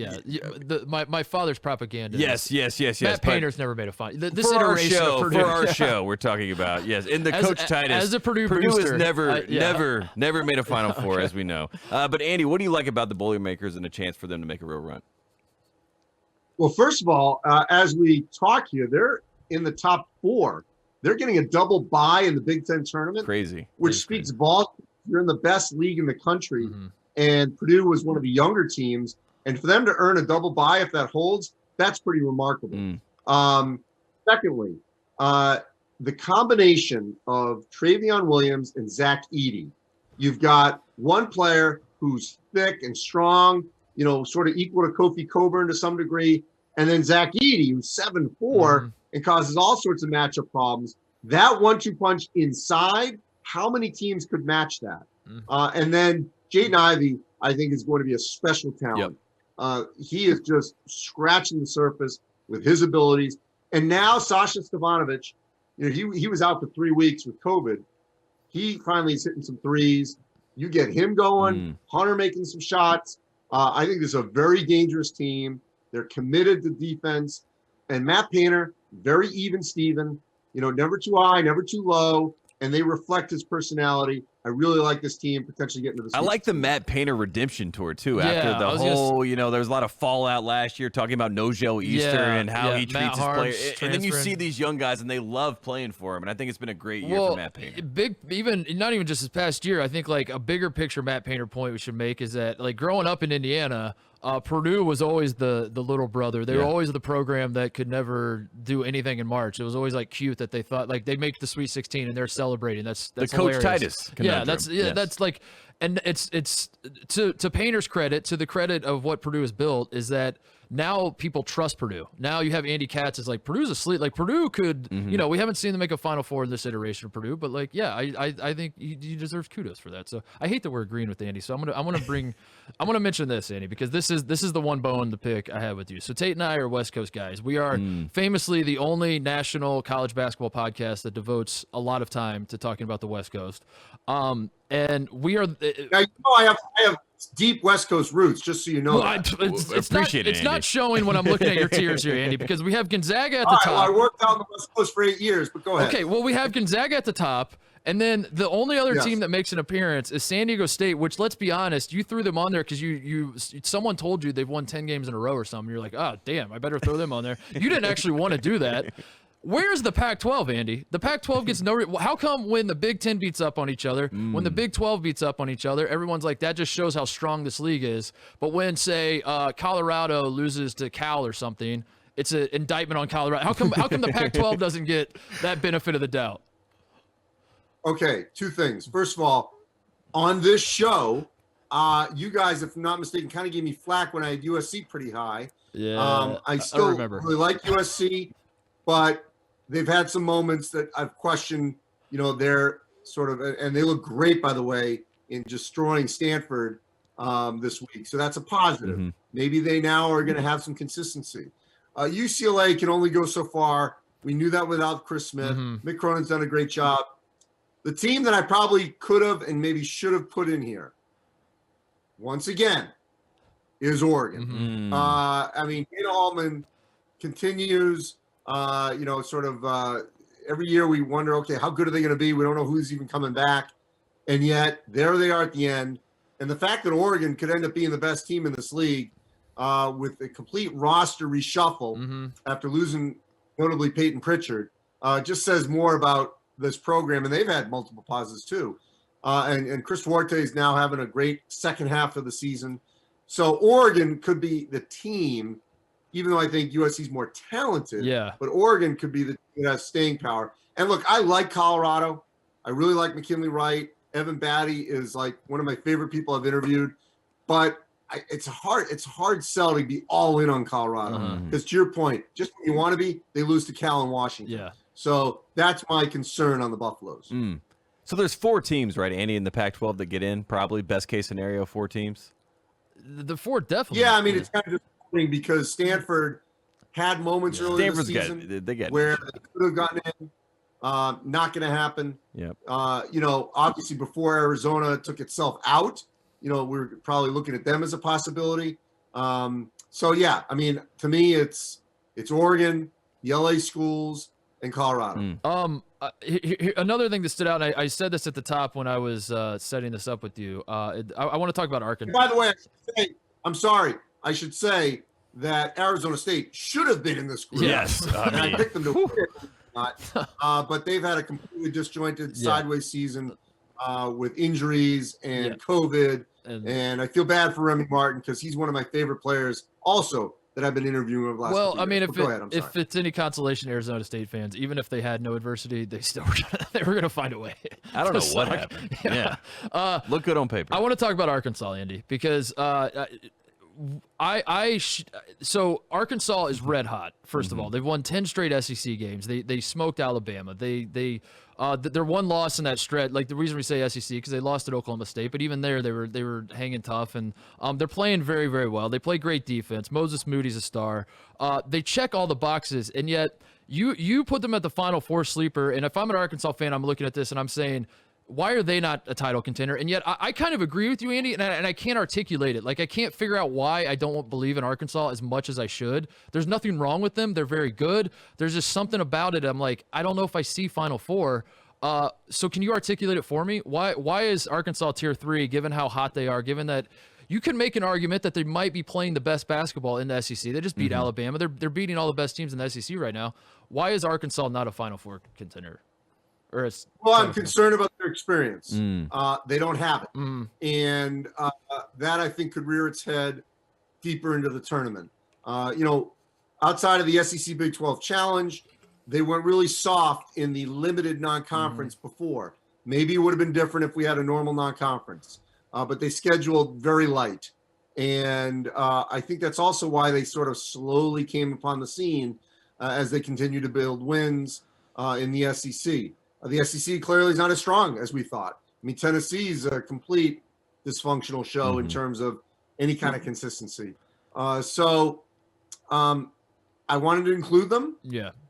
Speaker 2: my father's propaganda. Yes.
Speaker 1: Matt Painter's never made a Final. This
Speaker 2: for
Speaker 1: iteration
Speaker 2: our show,
Speaker 1: of Purdue.
Speaker 2: For our show, we're talking about, yes. In the Coach Titus.
Speaker 1: As a Purdue
Speaker 2: has
Speaker 1: booster,
Speaker 2: never made a Final Four, as we know. But Andy, what do you like about the Boilermakers and a chance for them to make a real run?
Speaker 10: Well, first of all, as we talk here, they're in the top 4. They're getting a double bye in the Big Ten tournament.
Speaker 2: Crazy.
Speaker 10: Which speaks volumes. You're in the best league in the country, and Purdue was one of the younger teams. And for them to earn a double bye, if that holds, that's pretty remarkable. Secondly, the combination of Travion Williams and Zach Edey, you've got one player who's thick and strong, sort of equal to Kofi Coburn to some degree, and then Zach Edey, who's 7'4", and causes all sorts of matchup problems. That 1-2 punch inside, how many teams could match that? And then Jaden Ivey, I think, is going to be a special talent. He is just scratching the surface with his abilities. And now Sasha Stefanovic, he was out for 3 weeks with COVID. He finally is hitting some threes. You get him going, Hunter making some shots. I think this is a very dangerous team. They're committed to defense. And Matt Painter, very even Steven, never too high, never too low. And they reflect his personality. I really like this team potentially getting to the season.
Speaker 2: I like the Matt Painter redemption tour, too. After the whole, there was a lot of fallout last year talking about Nojel Easter and how he treats his players. And then you see these young guys, and they love playing for him. And I think it's been a great year for Matt Painter.
Speaker 1: Not even just this past year. I think like a bigger picture Matt Painter point we should make is that like growing up in Indiana, Purdue was always the little brother. They were always the program that could never do anything in March. It was always like cute that they thought like they make the Sweet 16 and they're celebrating. That's
Speaker 2: the
Speaker 1: hilarious.
Speaker 2: Coach Titus conundrum.
Speaker 1: That's like, and it's to Painter's credit, to the credit of what Purdue has built, is that now people trust Purdue. Now you have Andy Katz is like, Purdue's asleep. Like Purdue could, we haven't seen them make a Final Four in this iteration of Purdue, but like, I think he deserves kudos for that. So I hate that we're agreeing with Andy. So I'm gonna mention this, Andy, because this is the one bone to pick I have with you. So Tate and I are West Coast guys. We are famously the only national college basketball podcast that devotes a lot of time to talking about the West Coast. And we are.
Speaker 10: Now, I have deep West Coast roots, just so you know.
Speaker 1: Well, it's not showing when I'm looking at your tiers here, Andy, because we have Gonzaga at the top.
Speaker 10: Well, I worked out on the West Coast for 8 years, but go ahead.
Speaker 1: Okay, well, we have Gonzaga at the top, and then the only other team that makes an appearance is San Diego State, which, let's be honest, you threw them on there because someone told you they've won 10 games in a row or something. You're like, oh, damn, I better throw them on there. You didn't actually want to do that. Where's the Pac-12, Andy? The Pac-12 gets no. How come when the Big Ten beats up on each other, when the Big 12 beats up on each other, everyone's like, that just shows how strong this league is. But when, say, Colorado loses to Cal or something, it's an indictment on Colorado. How come the Pac-12 doesn't get that benefit of the doubt?
Speaker 10: Okay, two things. First of all, on this show, you guys, if I'm not mistaken, kind of gave me flack when I had USC pretty high.
Speaker 1: Yeah,
Speaker 10: I still
Speaker 1: remember.
Speaker 10: really like USC, but they've had some moments that I've questioned, their sort of, and they look great, by the way, in destroying Stanford this week. So that's a positive.
Speaker 2: Mm-hmm.
Speaker 10: Maybe they now are going to have some consistency. UCLA can only go so far. We knew that without Chris Smith. Mick Cronin's done a great job. The team that I probably could have and maybe should have put in here, once again, is Oregon. Dana Altman continues, every year we wonder, okay, how good are they going to be? We don't know who's even coming back. And yet, there they are at the end. And the fact that Oregon could end up being the best team in this league with a complete roster reshuffle after losing, notably, Peyton Pritchard, just says more about this program. And they've had multiple pauses, too. And Chris Duarte is now having a great second half of the season. So Oregon could be the team, even though I think USC is more talented.
Speaker 1: Yeah. But
Speaker 10: Oregon could be the team that has staying power. And look, I like Colorado. I really like McKinley Wright. Evan Batty is like one of my favorite people I've interviewed. But it's a hard sell to be all in on Colorado. Because to your point, just when you want to be, they lose to Cal and Washington.
Speaker 1: Yeah.
Speaker 10: So that's my concern on the Buffaloes.
Speaker 2: So there's 4 teams, right, Andy, in the Pac-12 that get in? Probably best case scenario, 4 teams.
Speaker 1: The 4 definitely.
Speaker 10: Yeah, I mean, it's kind of disappointing because Stanford had moments earlier this season where they could have gotten in. Not going to happen.
Speaker 2: Yep.
Speaker 10: Obviously before Arizona took itself out, we're probably looking at them as a possibility. Yeah, I mean, to me, it's Oregon, the LA schools, and Colorado.
Speaker 1: Another thing that stood out, and I said this at the top when I was setting this up with you. I want to talk about Arkansas.
Speaker 10: By the way, I should say that Arizona State should have been in this group.
Speaker 2: Yes.
Speaker 10: I picked them to win, but they've had a completely disjointed sideways season with injuries and COVID. And I feel bad for Remy Martin because he's one of my favorite players also that I've been interviewing over the last couple years.
Speaker 1: If it's any consolation, Arizona State fans, even if they had no adversity, they still were going to find a way.
Speaker 2: I don't know what happened. Yeah. Look good on paper.
Speaker 1: I want to talk about Arkansas, Andy, because so Arkansas is red hot. First of all, they've won 10 straight SEC games. They smoked Alabama. Their one loss in that stretch, like the reason we say SEC because they lost at Oklahoma State, but even there they were hanging tough, and they're playing very, very well. They play great defense. Moses Moody's a star. They check all the boxes, and yet you put them at the Final Four sleeper. And if I'm an Arkansas fan, I'm looking at this and I'm saying, why are they not a title contender? And yet I kind of agree with you, Andy, and I can't articulate it. Like, I can't figure out why I don't believe in Arkansas as much as I should. There's nothing wrong with them. They're very good. There's just something about it. I'm like, I don't know if I see Final Four. So can you articulate it for me? Why is Arkansas tier 3, given how hot they are, given that you can make an argument that they might be playing the best basketball in the SEC. They just beat Alabama. They're beating all the best teams in the SEC right now. Why is Arkansas not a Final Four contender?
Speaker 10: I'm concerned about their experience. They don't have it. And that, I think, could rear its head deeper into the tournament. Outside of the SEC Big 12 Challenge, they went really soft in the limited non-conference before. Maybe it would have been different if we had a normal non-conference. But they scheduled very light. And I think that's also why they sort of slowly came upon the scene as they continue to build wins in the SEC. The SEC clearly is not as strong as we thought. I mean, Tennessee's a complete dysfunctional show in terms of any kind of consistency. So I wanted to include them,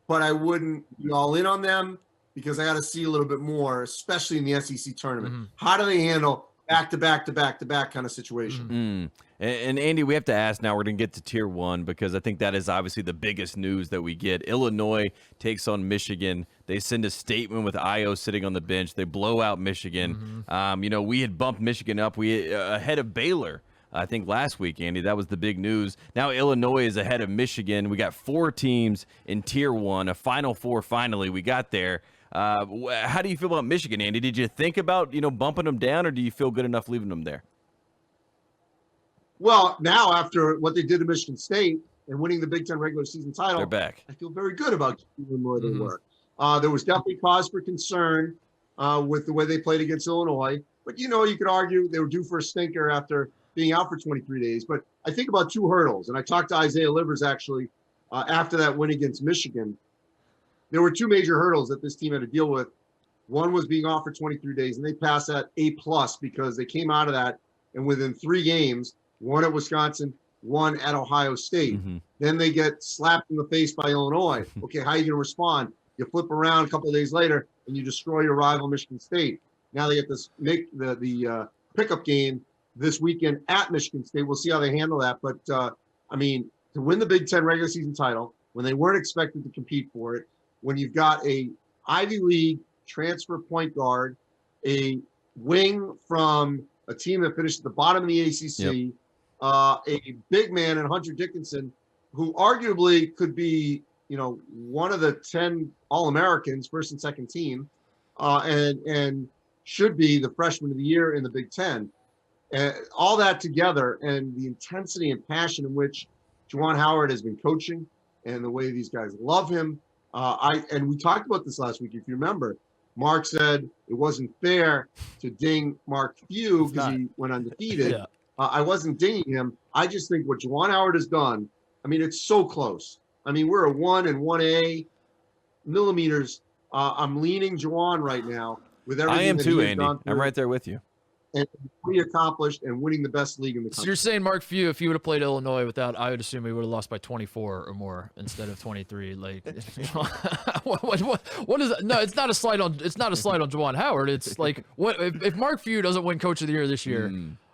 Speaker 10: but I wouldn't be all in on them because I got to see a little bit more, especially in the SEC tournament. How do they handle back-to-back kind of situation?
Speaker 2: And Andy, we have to ask now, we're going to get to tier 1 because I think that is obviously the biggest news that we get. Illinois takes on Michigan. They send a statement with Io sitting on the bench. They blow out Michigan. We had bumped Michigan up ahead of Baylor I think last week, Andy. That was the big news. Now Illinois is ahead of Michigan. We got 4 teams in Tier 1, a Final Four finally. We got there. How do you feel about Michigan, Andy? Did you think about, bumping them down, or do you feel good enough leaving them there?
Speaker 10: Well, now after what they did to Michigan State and winning the Big Ten regular season title,
Speaker 2: they're back.
Speaker 10: I feel very good about them where they were. There was definitely cause for concern with the way they played against Illinois. But, you could argue they were due for a stinker after being out for 23 days. But I think about 2 hurdles, and I talked to Isaiah Livers actually after that win against Michigan. There were 2 major hurdles that this team had to deal with. One was being off for 23 days, and they passed that A+ because they came out of that, and within 3 games, 1 at Wisconsin, 1 at Ohio State. Then they get slapped in the face by Illinois. Okay, how are you going to respond? You flip around a couple of days later, and you destroy your rival Michigan State. Now they get this make the pickup game this weekend at Michigan State. We'll see how they handle that. But, to win the Big Ten regular season title, when they weren't expected to compete for it, when you've got a Ivy League transfer point guard, a wing from a team that finished at the bottom of the ACC, a big man in Hunter Dickinson, who arguably could be, one of the 10 All-Americans, first and second team, and should be the freshman of the year in the Big Ten. All that together, and the intensity and passion in which Juwan Howard has been coaching, and the way these guys love him. And we talked about this last week, if you remember. Mark said it wasn't fair to ding Mark Few because he went undefeated.
Speaker 1: Yeah.
Speaker 10: I wasn't dinging him. I just think what Juwan Howard has done, it's so close. We're a 1 and 1A millimeters. I'm leaning Juwan right now with everything.
Speaker 2: I am
Speaker 10: that
Speaker 2: too,
Speaker 10: he has
Speaker 2: Andy.
Speaker 10: gone through
Speaker 2: I'm right there with you.
Speaker 10: and what he accomplished and winning the best league in the country.
Speaker 1: So you're saying Mark Few, if he would have played Illinois without, I would assume he would have lost by 24 or more instead of 23. Like, what is that? No, it's not a slight on. It's not a slight on Juwan Howard. It's like, what if Mark Few doesn't win Coach of the Year this year?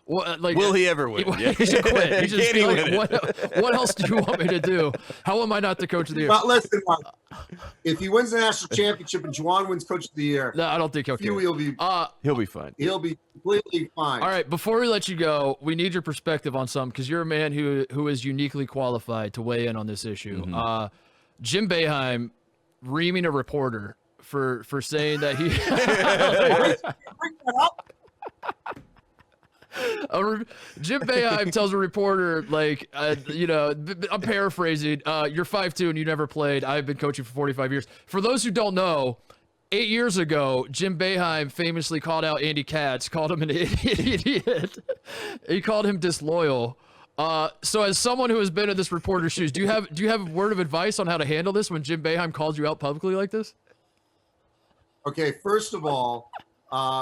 Speaker 2: Will he ever win?
Speaker 1: He should quit. He should be like, what else do you want me to do? How am I not the Coach of the Year?
Speaker 10: But listen, Mark, if he wins the national championship and Juwan wins Coach of the Year,
Speaker 1: no, I don't think he'll care.
Speaker 10: He'll be
Speaker 2: fine.
Speaker 10: He'll be completely fine.
Speaker 1: All right, before we let you go, we need your perspective on something because you're a man who is uniquely qualified to weigh in on this issue. Jim Boeheim reaming a reporter for saying that he. Jim Boeheim tells a reporter, like, I'm paraphrasing, you're 5'2" and you never played. I've been coaching for 45 years. For those who don't know, 8 years ago, Jim Boeheim famously called out Andy Katz, called him an idiot. He called him disloyal. So as someone who has been in this reporter's shoes, do you have a word of advice on how to handle this when Jim Boeheim calls you out publicly like this?
Speaker 10: Okay, first of all,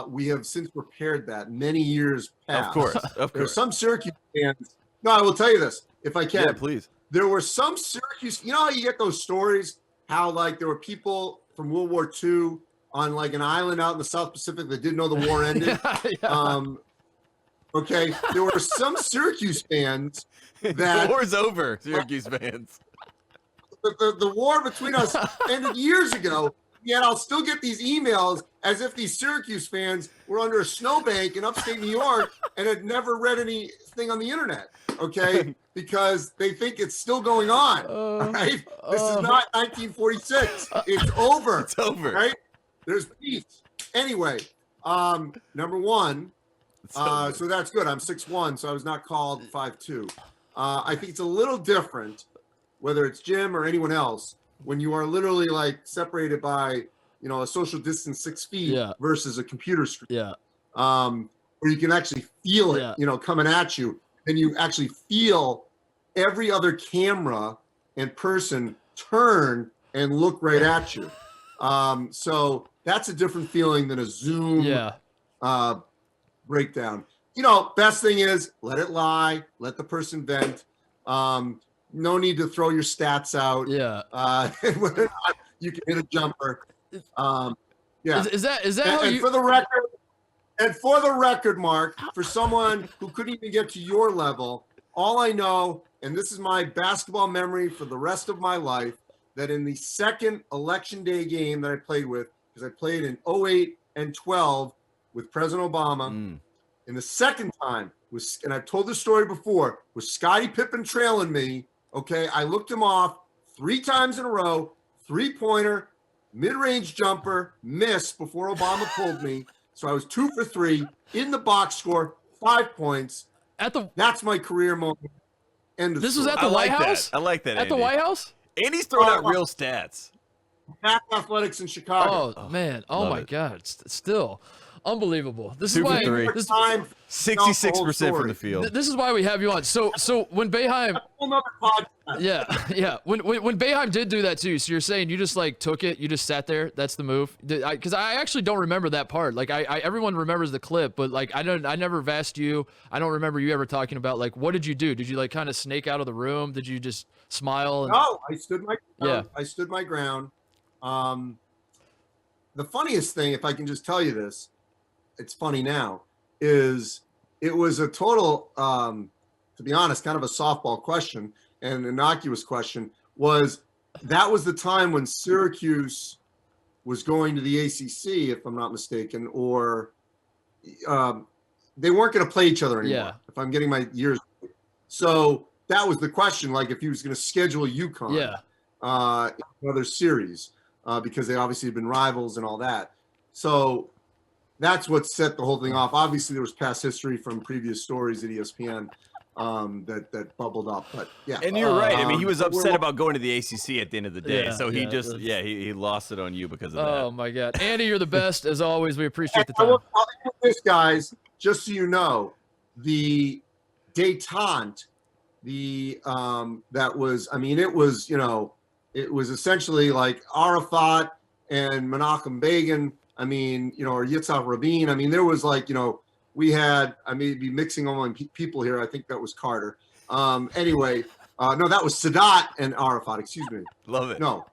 Speaker 10: we have since repaired that many years past.
Speaker 2: Of course.
Speaker 10: There are some Syracuse fans. No, I will tell you this, if I can.
Speaker 2: Yeah, please.
Speaker 10: There were some Syracuse. You know how you get those stories? How like there were people from World War II on like an island out in the South Pacific that didn't know the war ended.
Speaker 1: Yeah.
Speaker 10: Okay, there were some Syracuse fans that
Speaker 2: the war's over. Syracuse fans.
Speaker 10: The war between us ended years ago. Yet I'll still get these emails as if these Syracuse fans were under a snowbank in upstate New York and had never read anything on the internet, okay? Because they think it's still going on, right? This is not 1946. It's over.
Speaker 2: It's over.
Speaker 10: Right? There's peace. Anyway, number one, so that's good. I'm 6'1", so I was not called 5'2". I think it's a little different, whether it's Jim or anyone else, when you are literally like separated by, a social distance 6 feet versus a computer screen, where you can actually feel it, coming at you, and you actually feel every other camera and person turn and look right at you. So that's a different feeling than a Zoom breakdown. Best thing is let it lie, let the person vent. No need to throw your stats out. You can hit a jumper.
Speaker 1: Is that how
Speaker 10: and
Speaker 1: you?
Speaker 10: For the record, Mark, for someone who couldn't even get to your level, all I know, and this is my basketball memory for the rest of my life, that in the second election day game that I played with, because I played in 08 and 12 with President Obama, And the second time was, and I've told this story before, was Scottie Pippen trailing me. Okay, I looked him off 3 times in a row, 3-pointer, mid-range jumper, miss before Obama pulled me. So I was 2 for 3 in the box score, 5 points. That's my career moment.
Speaker 1: This was at the White House?
Speaker 2: I like that.
Speaker 1: At the White House?
Speaker 2: Andy's throwing out real stats.
Speaker 10: Pac Athletics in Chicago.
Speaker 1: Oh man! Oh my God! Still unbelievable. This
Speaker 2: 2
Speaker 1: is why.
Speaker 2: for 3. 66% from the field.
Speaker 1: This is why we have you on. So when Boeheim, yeah, when Boeheim did do that too. So you're saying you just like took it, you just sat there. That's the move. Because I actually don't remember that part. Like everyone remembers the clip, but like I never have asked you. I don't remember you ever talking about like what did you do? Did you like kind of snake out of the room? Did you just smile?
Speaker 10: No, I stood my ground. I stood my ground. The funniest thing, if I can just tell you this, it's funny now, is it was a total, to be honest, kind of a softball question and an innocuous question. That was the time when Syracuse was going to the ACC, if I'm not mistaken, or they weren't going to play each other anymore. If I'm getting my years, so that was the question. Like if he was going to schedule UConn, another series. Because they obviously have been rivals and all that. So that's what set the whole thing off. Obviously, there was past history from previous stories at ESPN that bubbled up. But yeah.
Speaker 2: And you're right. I mean, he was upset about going to the ACC at the end of the day. So he he lost it on you because of that.
Speaker 1: Oh, my God. Andy, you're the best. As always, we appreciate the time.
Speaker 10: I'll end this, guys, just so you know, the détente, that was, I mean, it was, it was essentially like Arafat and Menachem Begin. I mean, or Yitzhak Rabin. I mean, there was like, we had, I may be mixing all my people here. I think that was Carter. Anyway, no, that was Sadat and Arafat. Excuse me.
Speaker 2: Love it.
Speaker 10: No,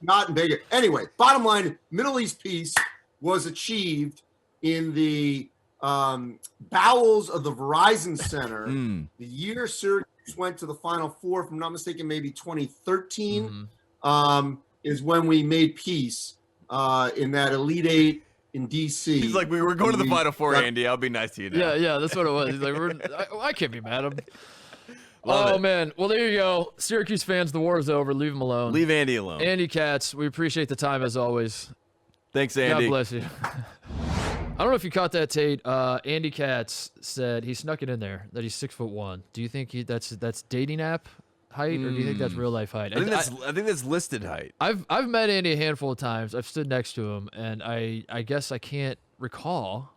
Speaker 10: not in Begin. Anyway, bottom line, Middle East peace was achieved in the bowels of the Verizon Center the year Syracuse went to the Final Four, if I'm not mistaken, maybe 2013, is when we made peace in that Elite Eight in DC.
Speaker 2: He's like, we were going to the Final Four, Andy. I'll be nice to you now.
Speaker 1: Yeah, that's what it was. He's like, I can't be mad at him. Oh, man. Well, there you go. Syracuse fans, the war is over. Leave him alone.
Speaker 2: Leave Andy alone.
Speaker 1: Andy Katz, we appreciate the time as always.
Speaker 2: Thanks, Andy.
Speaker 1: God bless you. I don't know if you caught that, Tate. Andy Katz said he snuck it in there that he's 6'1". Do you think that's dating app height, or do you think that's real life height?
Speaker 2: I think that's listed height.
Speaker 1: I've met Andy a handful of times. I've stood next to him, and I guess I can't recall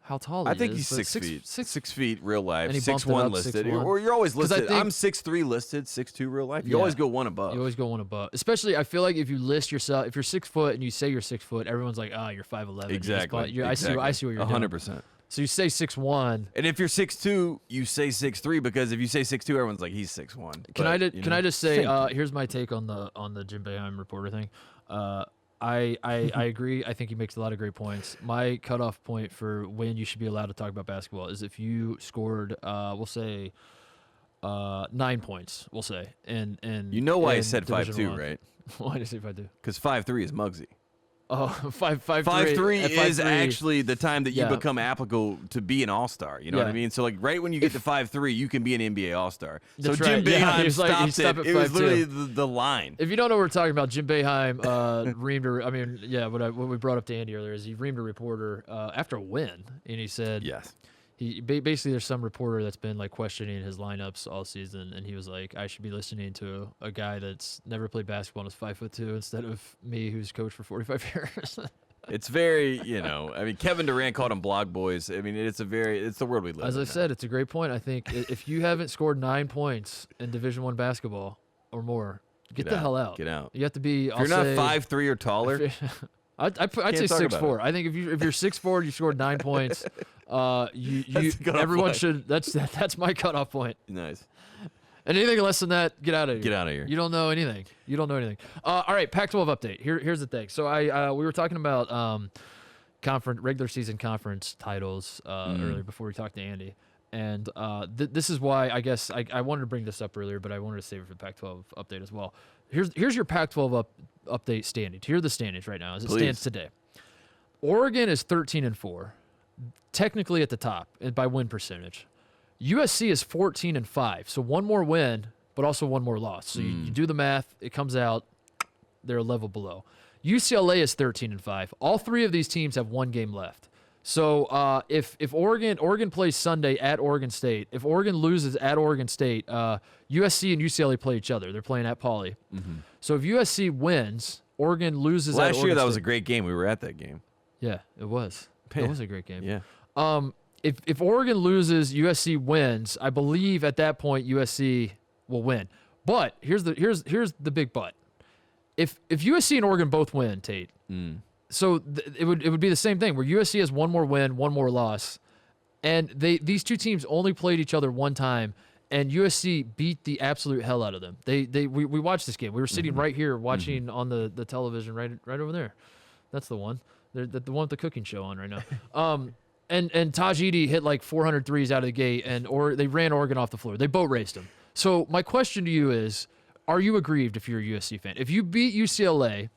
Speaker 1: how tall he is.
Speaker 2: I think he's 6 feet. 6 feet real life.
Speaker 1: And he bumped
Speaker 2: 6'1"
Speaker 1: it up,
Speaker 2: listed.
Speaker 1: 6'1".
Speaker 2: Or you're always listed. I'm 6'3" listed, 6'2" real life. You always go one above.
Speaker 1: You always go one above. Especially, I feel like if you list yourself, if you're 6 foot and you say you're 6 foot, everyone's like, you're 5'11".
Speaker 2: Exactly.
Speaker 1: I see what you're doing.
Speaker 2: 100%.
Speaker 1: So you say 6'1".
Speaker 2: And if you're 6'2", you say 6'3", because if you say 6'2", everyone's like, he's 6'1".
Speaker 1: Can I just say, here's my take on the Jim Boeheim reporter thing. I agree. I think he makes a lot of great points. My cutoff point for when you should be allowed to talk about basketball is if you scored, we'll say, 9 points. We'll say, and
Speaker 2: you know why he said 5'2", right?
Speaker 1: Why did he say 5'2"?
Speaker 2: Because 5'3" is Muggsy.
Speaker 1: Oh, 5'3".
Speaker 2: 5'3" is actually the time that you become applicable to be an all-star. You know what I mean? So like right when you get to 5'3", you can be an NBA all-star. So Jim Boeheim stopped it. It was literally the line.
Speaker 1: If you don't know what we're talking about, Jim Boeheim reamed I mean, yeah, what we brought up to Andy earlier is he reamed a reporter after a win, and he said
Speaker 2: yes.
Speaker 1: He basically, there's some reporter that's been like questioning his lineups all season, and he was like, I should be listening to a guy that's never played basketball and is 5'2" instead of me, who's coached for 45 years.
Speaker 2: It's very, I mean, Kevin Durant called them blog boys. I mean, it's the world we live in.
Speaker 1: As I said, it's a great point. I think if you haven't scored 9 points in Division I basketball or more, get the hell out.
Speaker 2: Get out.
Speaker 1: You have to be.
Speaker 2: If you're not 5'3" or taller.
Speaker 1: I'd say 6'4". I think if you're 6'4", you scored 9 points. Everyone should. That's my cutoff point.
Speaker 2: Nice.
Speaker 1: And anything less than that, get out of here.
Speaker 2: Get out of here.
Speaker 1: You don't know anything. All right, Pac-12 update. Here's the thing. So we were talking about regular season conference titles earlier before we talked to Andy, and this is why I guess I wanted to bring this up earlier, but I wanted to save it for the Pac-12 update as well. Here's your Pac-12 update standings. Here are the standings right now as it stands today. Oregon is 13-4. technically at the top by win percentage. USC is 14-5, so one more win, but also one more loss. So you do the math, it comes out they're a level below. UCLA is 13-5. All three of these teams have one game left. So if Oregon plays Sunday at Oregon State, if Oregon loses at Oregon State, USC and UCLA play each other. They're playing at Pauley. So if USC wins, Oregon loses at Oregon State.
Speaker 2: Last year that was a great game. We were at that game.
Speaker 1: Yeah, it was. It was a great game.
Speaker 2: Yeah.
Speaker 1: If Oregon loses, USC wins. I believe at that point USC will win. But here's the big but. If USC and Oregon both win, Tate. So it would be the same thing where USC has one more win, one more loss, and these two teams only played each other one time, and USC beat the absolute hell out of them. We watched this game. We were sitting right here watching on the television right over there. That's the one. The one with the cooking show on right now. And Taj Edey hit like 400 threes out of the gate, or they ran Oregon off the floor. They boat raced them. So my question to you is, are you aggrieved if you're a USC fan? If you beat UCLA,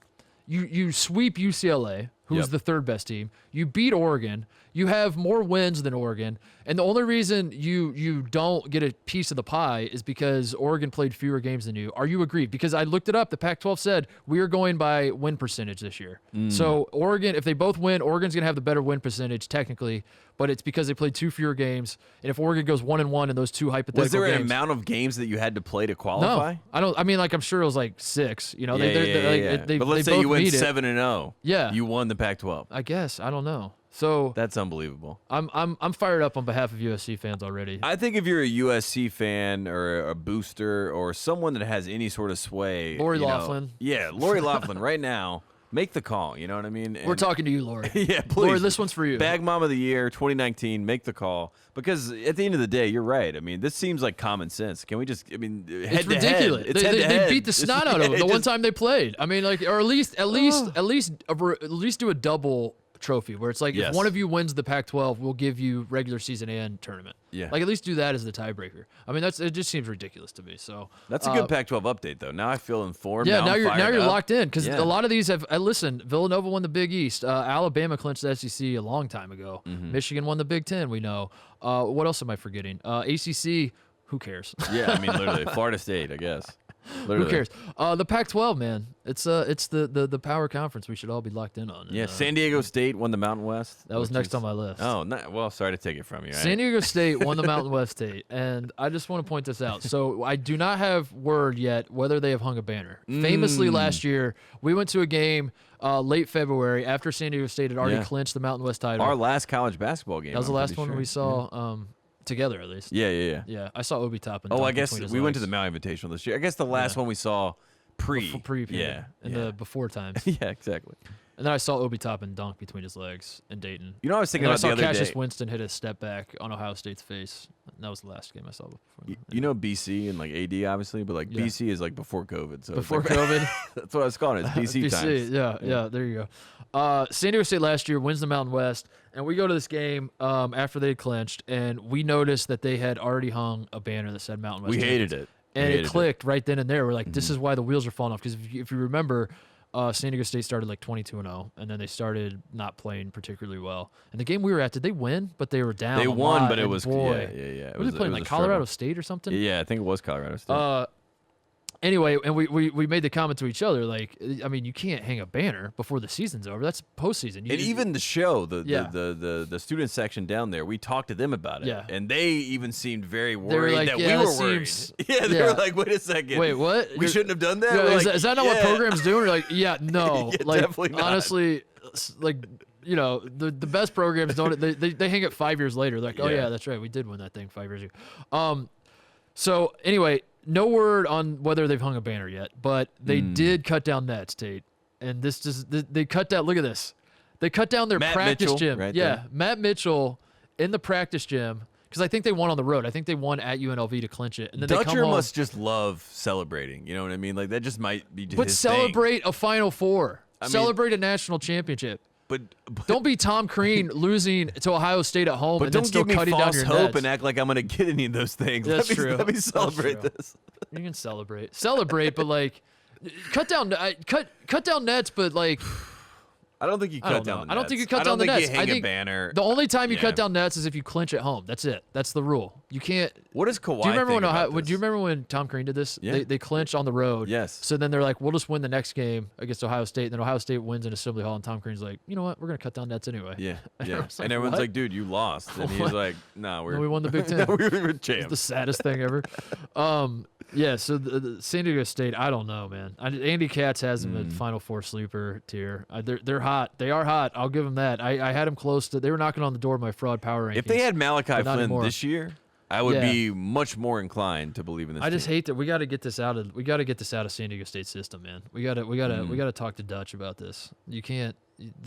Speaker 1: you sweep UCLA, who's the third best team. You beat Oregon. You have more wins than Oregon. And the only reason you don't get a piece of the pie is because Oregon played fewer games than you. Are you aggrieved? Because I looked it up. The Pac-12 said we are going by win percentage this year. So Oregon, if they both win, Oregon's going to have the better win percentage technically, but it's because they played two fewer games. And if Oregon goes 1-1 in those two hypothetical games.
Speaker 2: Was there an amount of games that you had to play to qualify?
Speaker 1: No, I don't. I mean, like I'm sure it was like 6. You know,
Speaker 2: but let's say you win 7-0.
Speaker 1: Yeah,
Speaker 2: you won the Pac-12.
Speaker 1: I guess I don't know. So
Speaker 2: that's unbelievable.
Speaker 1: I'm fired up on behalf of USC fans already.
Speaker 2: I think if you're a USC fan or a booster or someone that has any sort of sway,
Speaker 1: Lori Loughlin.
Speaker 2: Lori Loughlin, right now, make the call. You know what I mean?
Speaker 1: We're talking to you, Lori.
Speaker 2: Yeah, please.
Speaker 1: Lori, this one's for you.
Speaker 2: Bag Mom of the Year 2019. Make the call because at the end of the day, you're right. I mean, this seems like common sense. Can we just? I mean,
Speaker 1: it's ridiculous. They beat the snot out of them the one time they played. I mean, like, or at least do a double trophy where it's like if one of you wins the Pac-12, we'll give you regular season and tournament.
Speaker 2: Yeah,
Speaker 1: like at least do that as the tiebreaker. I mean, it just seems ridiculous to me. So
Speaker 2: that's a good Pac-12 update, though. Now I feel informed.
Speaker 1: Yeah, now you're
Speaker 2: up.
Speaker 1: locked in because a lot of these have. Listen, Villanova won the Big East. Alabama clinched the SEC a long time ago. Michigan won the Big Ten. We know. What else am I forgetting? ACC. Who cares?
Speaker 2: Yeah, I mean, literally, Florida State, I guess. Literally.
Speaker 1: Who cares? The Pac-12, man. It's the power conference we should all be locked in on.
Speaker 2: Yeah, San Diego State won the Mountain West.
Speaker 1: That was next on my list.
Speaker 2: Oh, well, sorry to take it from you. Right?
Speaker 1: San Diego State won the Mountain West State, and I just want to point this out. So I do not have word yet whether they have hung a banner. Famously, last year we went to a game late February after San Diego State had already clinched the Mountain West title.
Speaker 2: Our last college basketball game.
Speaker 1: That was the last one we saw. Together, at least.
Speaker 2: Yeah.
Speaker 1: I saw Obi Toppin.
Speaker 2: I guess we went to the Maui Invitational this year. I guess the last one we saw pre
Speaker 1: the before times.
Speaker 2: Yeah, exactly.
Speaker 1: And then I saw Obi Toppin dunk between his legs in Dayton.
Speaker 2: You know, I was thinking about the other day.
Speaker 1: I saw Cassius Winston hit a step back on Ohio State's face. And that was the last game I saw before.
Speaker 2: You know BC and like AD, obviously, but like BC is like before COVID. So
Speaker 1: before COVID?
Speaker 2: That's what I was calling it. It's BC times.
Speaker 1: Yeah, there you go. San Diego State last year wins the Mountain West. And we go to this game after they clinched, and we noticed that they had already hung a banner that said Mountain West.
Speaker 2: We hated it.
Speaker 1: And it clicked right then and there. We're like, this is why the wheels are falling off. Because if you remember, San Diego State started like 22-0, and then they started not playing particularly well. And the game we were at, did they win? But they were down.
Speaker 2: They won, but it was
Speaker 1: yeah. Were they playing like Colorado State or something?
Speaker 2: Yeah, I think it was Colorado State.
Speaker 1: Anyway, and we made the comment to each other, like, I mean, you can't hang a banner before the season's over. That's postseason.
Speaker 2: And even the show, the student section down there, we talked to them about it.
Speaker 1: Yeah.
Speaker 2: And they even seemed very worried that we were worried.
Speaker 1: Yeah,
Speaker 2: they were like, wait a second.
Speaker 1: Wait, what?
Speaker 2: We shouldn't have done that?
Speaker 1: Yeah, is that not what programs do? We're like, yeah, no.
Speaker 2: Yeah,
Speaker 1: like,
Speaker 2: definitely not.
Speaker 1: Honestly, like, you know, the best programs don't. They hang it 5 years later. They're like, oh, yeah, that's right. We did win that thing 5 years ago. So, anyway, no word on whether they've hung a banner yet, but they did cut down nets, Tate. And they cut down, look at this. They cut down their practice gym.
Speaker 2: Right
Speaker 1: there. Matt Mitchell in the practice gym, because I think they won on the road. I think they won at UNLV to clinch it. And then
Speaker 2: Dutcher
Speaker 1: they come home.
Speaker 2: must just love celebrating. You know what I mean? Like, that just might be
Speaker 1: But
Speaker 2: his
Speaker 1: celebrate
Speaker 2: thing.
Speaker 1: a Final Four. Celebrate a national championship. But don't be Tom Crean losing to Ohio State at home,
Speaker 2: but
Speaker 1: and
Speaker 2: don't
Speaker 1: then still
Speaker 2: give me
Speaker 1: cutting
Speaker 2: false
Speaker 1: down your
Speaker 2: hope
Speaker 1: nets.
Speaker 2: and act like I'm going to get any of those things.
Speaker 1: That's true.
Speaker 2: Let me celebrate this.
Speaker 1: You can celebrate, but like, cut down nets, but like,
Speaker 2: I don't think you cut down the nets.
Speaker 1: I don't think you cut down the nets.
Speaker 2: I don't think you hang a banner.
Speaker 1: The only time you cut down nets is if you clinch at home. That's it. That's the rule. You can't.
Speaker 2: What does Kawhi
Speaker 1: do you remember
Speaker 2: think about
Speaker 1: do
Speaker 2: this?
Speaker 1: you remember when Tom Crean did this?
Speaker 2: Yeah.
Speaker 1: They clinched on the road.
Speaker 2: Yes.
Speaker 1: So then they're like, we'll just win the next game against Ohio State. And then Ohio State wins in Assembly Hall, and Tom Crean's like, you know what? We're going to cut down nets anyway.
Speaker 2: Yeah.
Speaker 1: And
Speaker 2: Yeah.
Speaker 1: like,
Speaker 2: And everyone's
Speaker 1: what?
Speaker 2: like, dude, you lost. And he's like, no,
Speaker 1: we won the Big Ten.
Speaker 2: we were
Speaker 1: It's
Speaker 2: champs.
Speaker 1: the saddest thing ever. Yeah, so the San Diego State, I don't know, man. Andy Katz has them at Final Four sleeper tier. They're hot. They are hot. I'll give them that. I had them close to. They were knocking on the door of my fraud power rankings.
Speaker 2: If they had Malachi
Speaker 1: but not
Speaker 2: Flynn
Speaker 1: anymore.
Speaker 2: this year, I would be much more inclined to believe in this.
Speaker 1: I just
Speaker 2: team.
Speaker 1: hate that we got to get this out of. We got to get this out of San Diego State system, man. We got to talk to Dutch about this. You can't.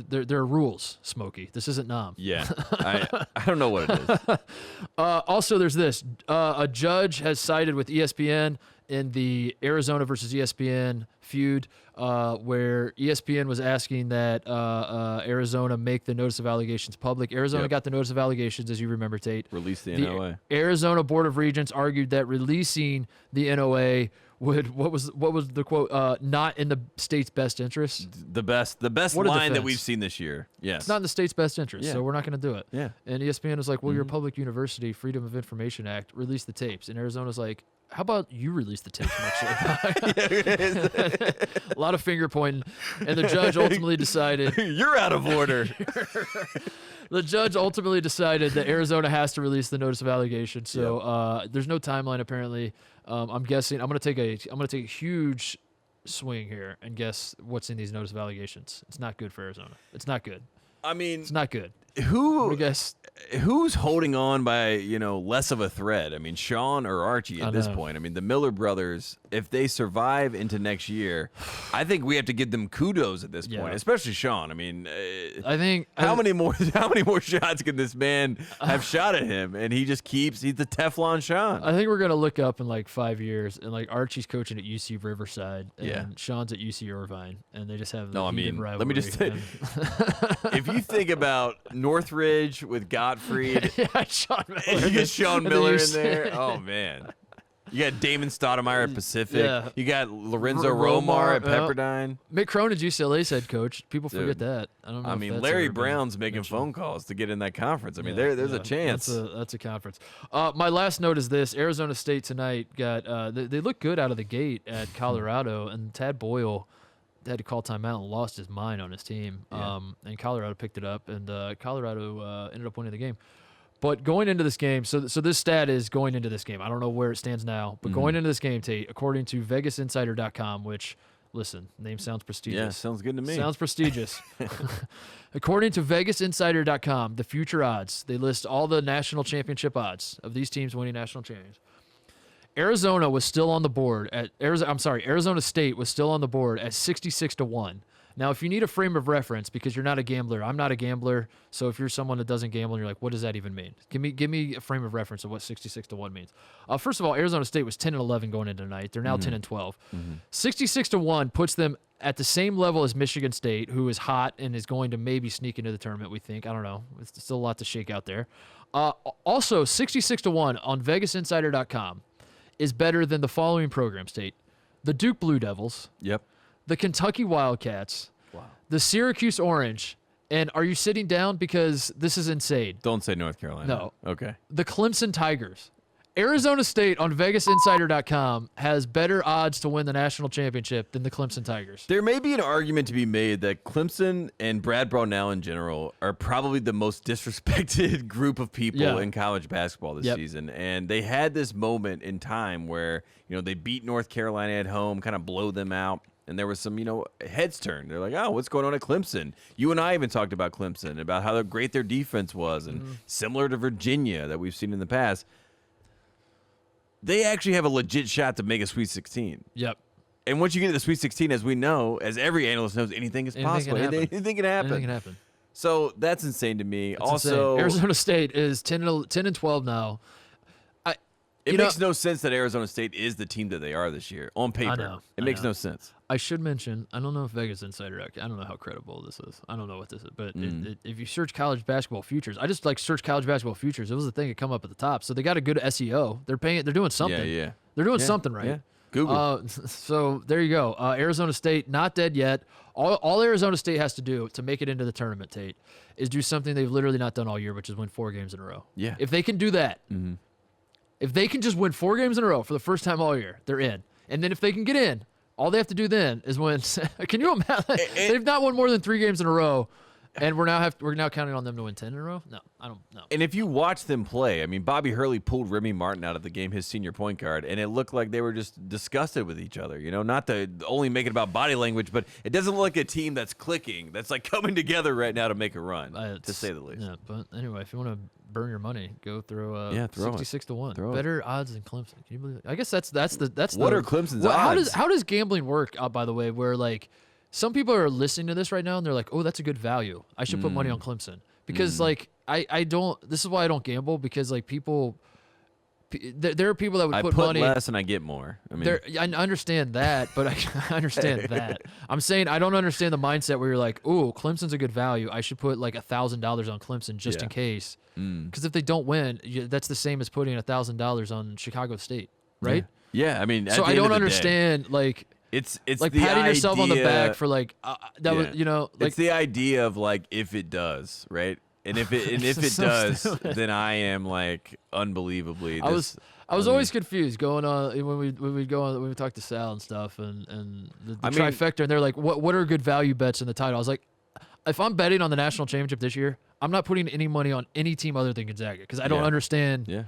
Speaker 1: There are rules, Smokey. This isn't Nam.
Speaker 2: Yeah, I don't know what it is.
Speaker 1: Also, there's this. A judge has sided with ESPN in the Arizona versus ESPN feud, where ESPN was asking that Arizona make the notice of allegations public. Arizona got the notice of allegations, as you remember, Tate.
Speaker 2: Release the NOA.
Speaker 1: Arizona Board of Regents argued that releasing the NOA would what was the quote? Not in the state's best interest.
Speaker 2: The best
Speaker 1: What a
Speaker 2: line that
Speaker 1: defense.
Speaker 2: we've seen this year. Yes,
Speaker 1: It's not in the state's best interest, so we're not going to do it.
Speaker 2: Yeah.
Speaker 1: And ESPN was like, well, you're a public university, Freedom of Information Act, release the tapes. And Arizona's like, how about you release the tapes? A lot of finger pointing. And the judge ultimately decided.
Speaker 2: You're out of order.
Speaker 1: The judge ultimately decided that Arizona has to release the notice of allegation. So there's no timeline apparently. I'm guessing I'm going to take a huge swing here and guess what's in these notice of allegations. It's not good for Arizona. It's not good.
Speaker 2: I mean,
Speaker 1: It's not good.
Speaker 2: Who's holding on by less of a thread? I mean, Sean or Archie at this point. I mean, the Miller brothers, if they survive into next year, I think we have to give them kudos at this point, especially Sean. I mean,
Speaker 1: I think
Speaker 2: how many more shots can this man have shot at him? And he's the Teflon Sean.
Speaker 1: I think we're gonna look up in like 5 years, and like Archie's coaching at UC Riverside, and Sean's at UC Irvine, and they just have heated rivalry.
Speaker 2: Let me just say, if you think about Northridge with Gottfried,
Speaker 1: Sean Miller.
Speaker 2: you get Sean
Speaker 1: And then
Speaker 2: Miller
Speaker 1: you
Speaker 2: in there. Oh man, you got Damon Stoudemire at Pacific.
Speaker 1: Yeah.
Speaker 2: You got Lorenzo Romar at Pepperdine.
Speaker 1: Mick Cronin's UCLA's head coach. People forget that. I don't know.
Speaker 2: I
Speaker 1: if
Speaker 2: mean,
Speaker 1: that's
Speaker 2: Larry
Speaker 1: ever been
Speaker 2: Brown's making
Speaker 1: mentioned.
Speaker 2: phone calls to get in that conference. I mean, there's a chance.
Speaker 1: That's a conference. My last note is this: Arizona State tonight got they look good out of the gate at Colorado, and Tad Boyle had to call timeout and lost his mind on his team. And Colorado picked it up, and Colorado ended up winning the game. But going into this game, so this stat is going into this game. I don't know where it stands now, but going into this game, Tate, according to VegasInsider.com, which, listen, name sounds prestigious.
Speaker 2: Yeah, sounds good to me.
Speaker 1: Sounds prestigious. According to VegasInsider.com, the future odds, they list all the national championship odds of these teams winning national champions. Arizona was still on the board at Arizona State was still on the board at 66-1. Now, if you need a frame of reference, because you're not a gambler, I'm not a gambler. So if you're someone that doesn't gamble and you're like, what does that even mean? Give me a frame of reference of what 66-1 means. First of all, Arizona State was 10-11 going into tonight. They're now 10-12. 66-1 puts them at the same level as Michigan State, who is hot and is going to maybe sneak into the tournament, we think. I don't know. It's still a lot to shake out there. Also, 66-1 on VegasInsider.com is better than the following program, State. The Duke Blue Devils.
Speaker 2: Yep.
Speaker 1: The Kentucky Wildcats. Wow. The Syracuse Orange. And are you sitting down? Because this is insane.
Speaker 2: Don't say North Carolina.
Speaker 1: No.
Speaker 2: Okay.
Speaker 1: The Clemson Tigers. Arizona State on VegasInsider.com has better odds to win the national championship than the Clemson Tigers.
Speaker 2: There may be an argument to be made that Clemson and Brad Brownell in general are probably the most disrespected group of people in college basketball this season. And they had this moment in time where, they beat North Carolina at home, kind of blow them out. And there was some, heads turned. They're like, oh, what's going on at Clemson? You and I even talked about Clemson, about how great their defense was, and similar to Virginia that we've seen in the past. They actually have a legit shot to make a Sweet 16.
Speaker 1: Yep.
Speaker 2: And once you get to the Sweet 16, as we know, as every analyst knows, anything is possible. Anything can happen.
Speaker 1: Anything can happen.
Speaker 2: So that's insane to me.
Speaker 1: That's
Speaker 2: also,
Speaker 1: insane. Arizona State is 10-12 now.
Speaker 2: It makes no sense that Arizona State is the team that they are this year on paper.
Speaker 1: I know.
Speaker 2: It makes no sense.
Speaker 1: I should mention, I don't know if Vegas Insider, I don't know how credible this is. I don't know what this is, but if you search college basketball futures, I just search college basketball futures. It was the thing that come up at the top. So they got a good SEO. They're doing something.
Speaker 2: Yeah.
Speaker 1: They're doing something right.
Speaker 2: Yeah. Google.
Speaker 1: So there you go. Arizona State, not dead yet. All Arizona State has to do to make it into the tournament, Tate, is do something they've literally not done all year, which is win 4 games in a row.
Speaker 2: Yeah.
Speaker 1: If they can do that, if they can just win 4 games in a row for the first time all year, they're in. And then if they can get in, all they have to do then is win. Can you imagine? They've not won more than 3 games in a row. And we're now counting on them to win 10 in a row? No, I don't know.
Speaker 2: And if you watch them play, I mean, Bobby Hurley pulled Remy Martin out of the game, his senior point guard, and it looked like they were just disgusted with each other. You know, not to only make it about body language, but it doesn't look like a team that's clicking, that's like coming together right now to make a run, to say the least.
Speaker 1: Yeah, but anyway, if you want to burn your money, go throw
Speaker 2: throw
Speaker 1: 66 to 1.
Speaker 2: Throw
Speaker 1: Better odds than Clemson. Can you believe it? I guess that's
Speaker 2: what are Clemson's odds?
Speaker 1: How does gambling work? By the way, where like some people are listening to this right now and they're like, oh, that's a good value. I should put money on Clemson because like I don't. This is why I don't gamble because like people. There are people that would put money.
Speaker 2: I put less and I get more. I mean,
Speaker 1: I understand that, but I understand that. I'm saying I don't understand the mindset where you're like, "Oh, Clemson's a good value. I should put like $1,000 on Clemson just in case." Because if they don't win, that's the same as putting $1,000 on Chicago State, right?
Speaker 2: Yeah, I mean,
Speaker 1: so I don't understand like.
Speaker 2: It's
Speaker 1: like
Speaker 2: the
Speaker 1: patting
Speaker 2: idea,
Speaker 1: yourself on the back for like was like
Speaker 2: it's the idea of like if it does, right? And if it does, then I am like unbelievably.
Speaker 1: I was always confused going on when we talk to Sal and stuff and the trifecta, and they're like, what are good value bets in the title? I was like, if I'm betting on the national championship this year, I'm not putting any money on any team other than Gonzaga because I don't understand.
Speaker 2: Yeah.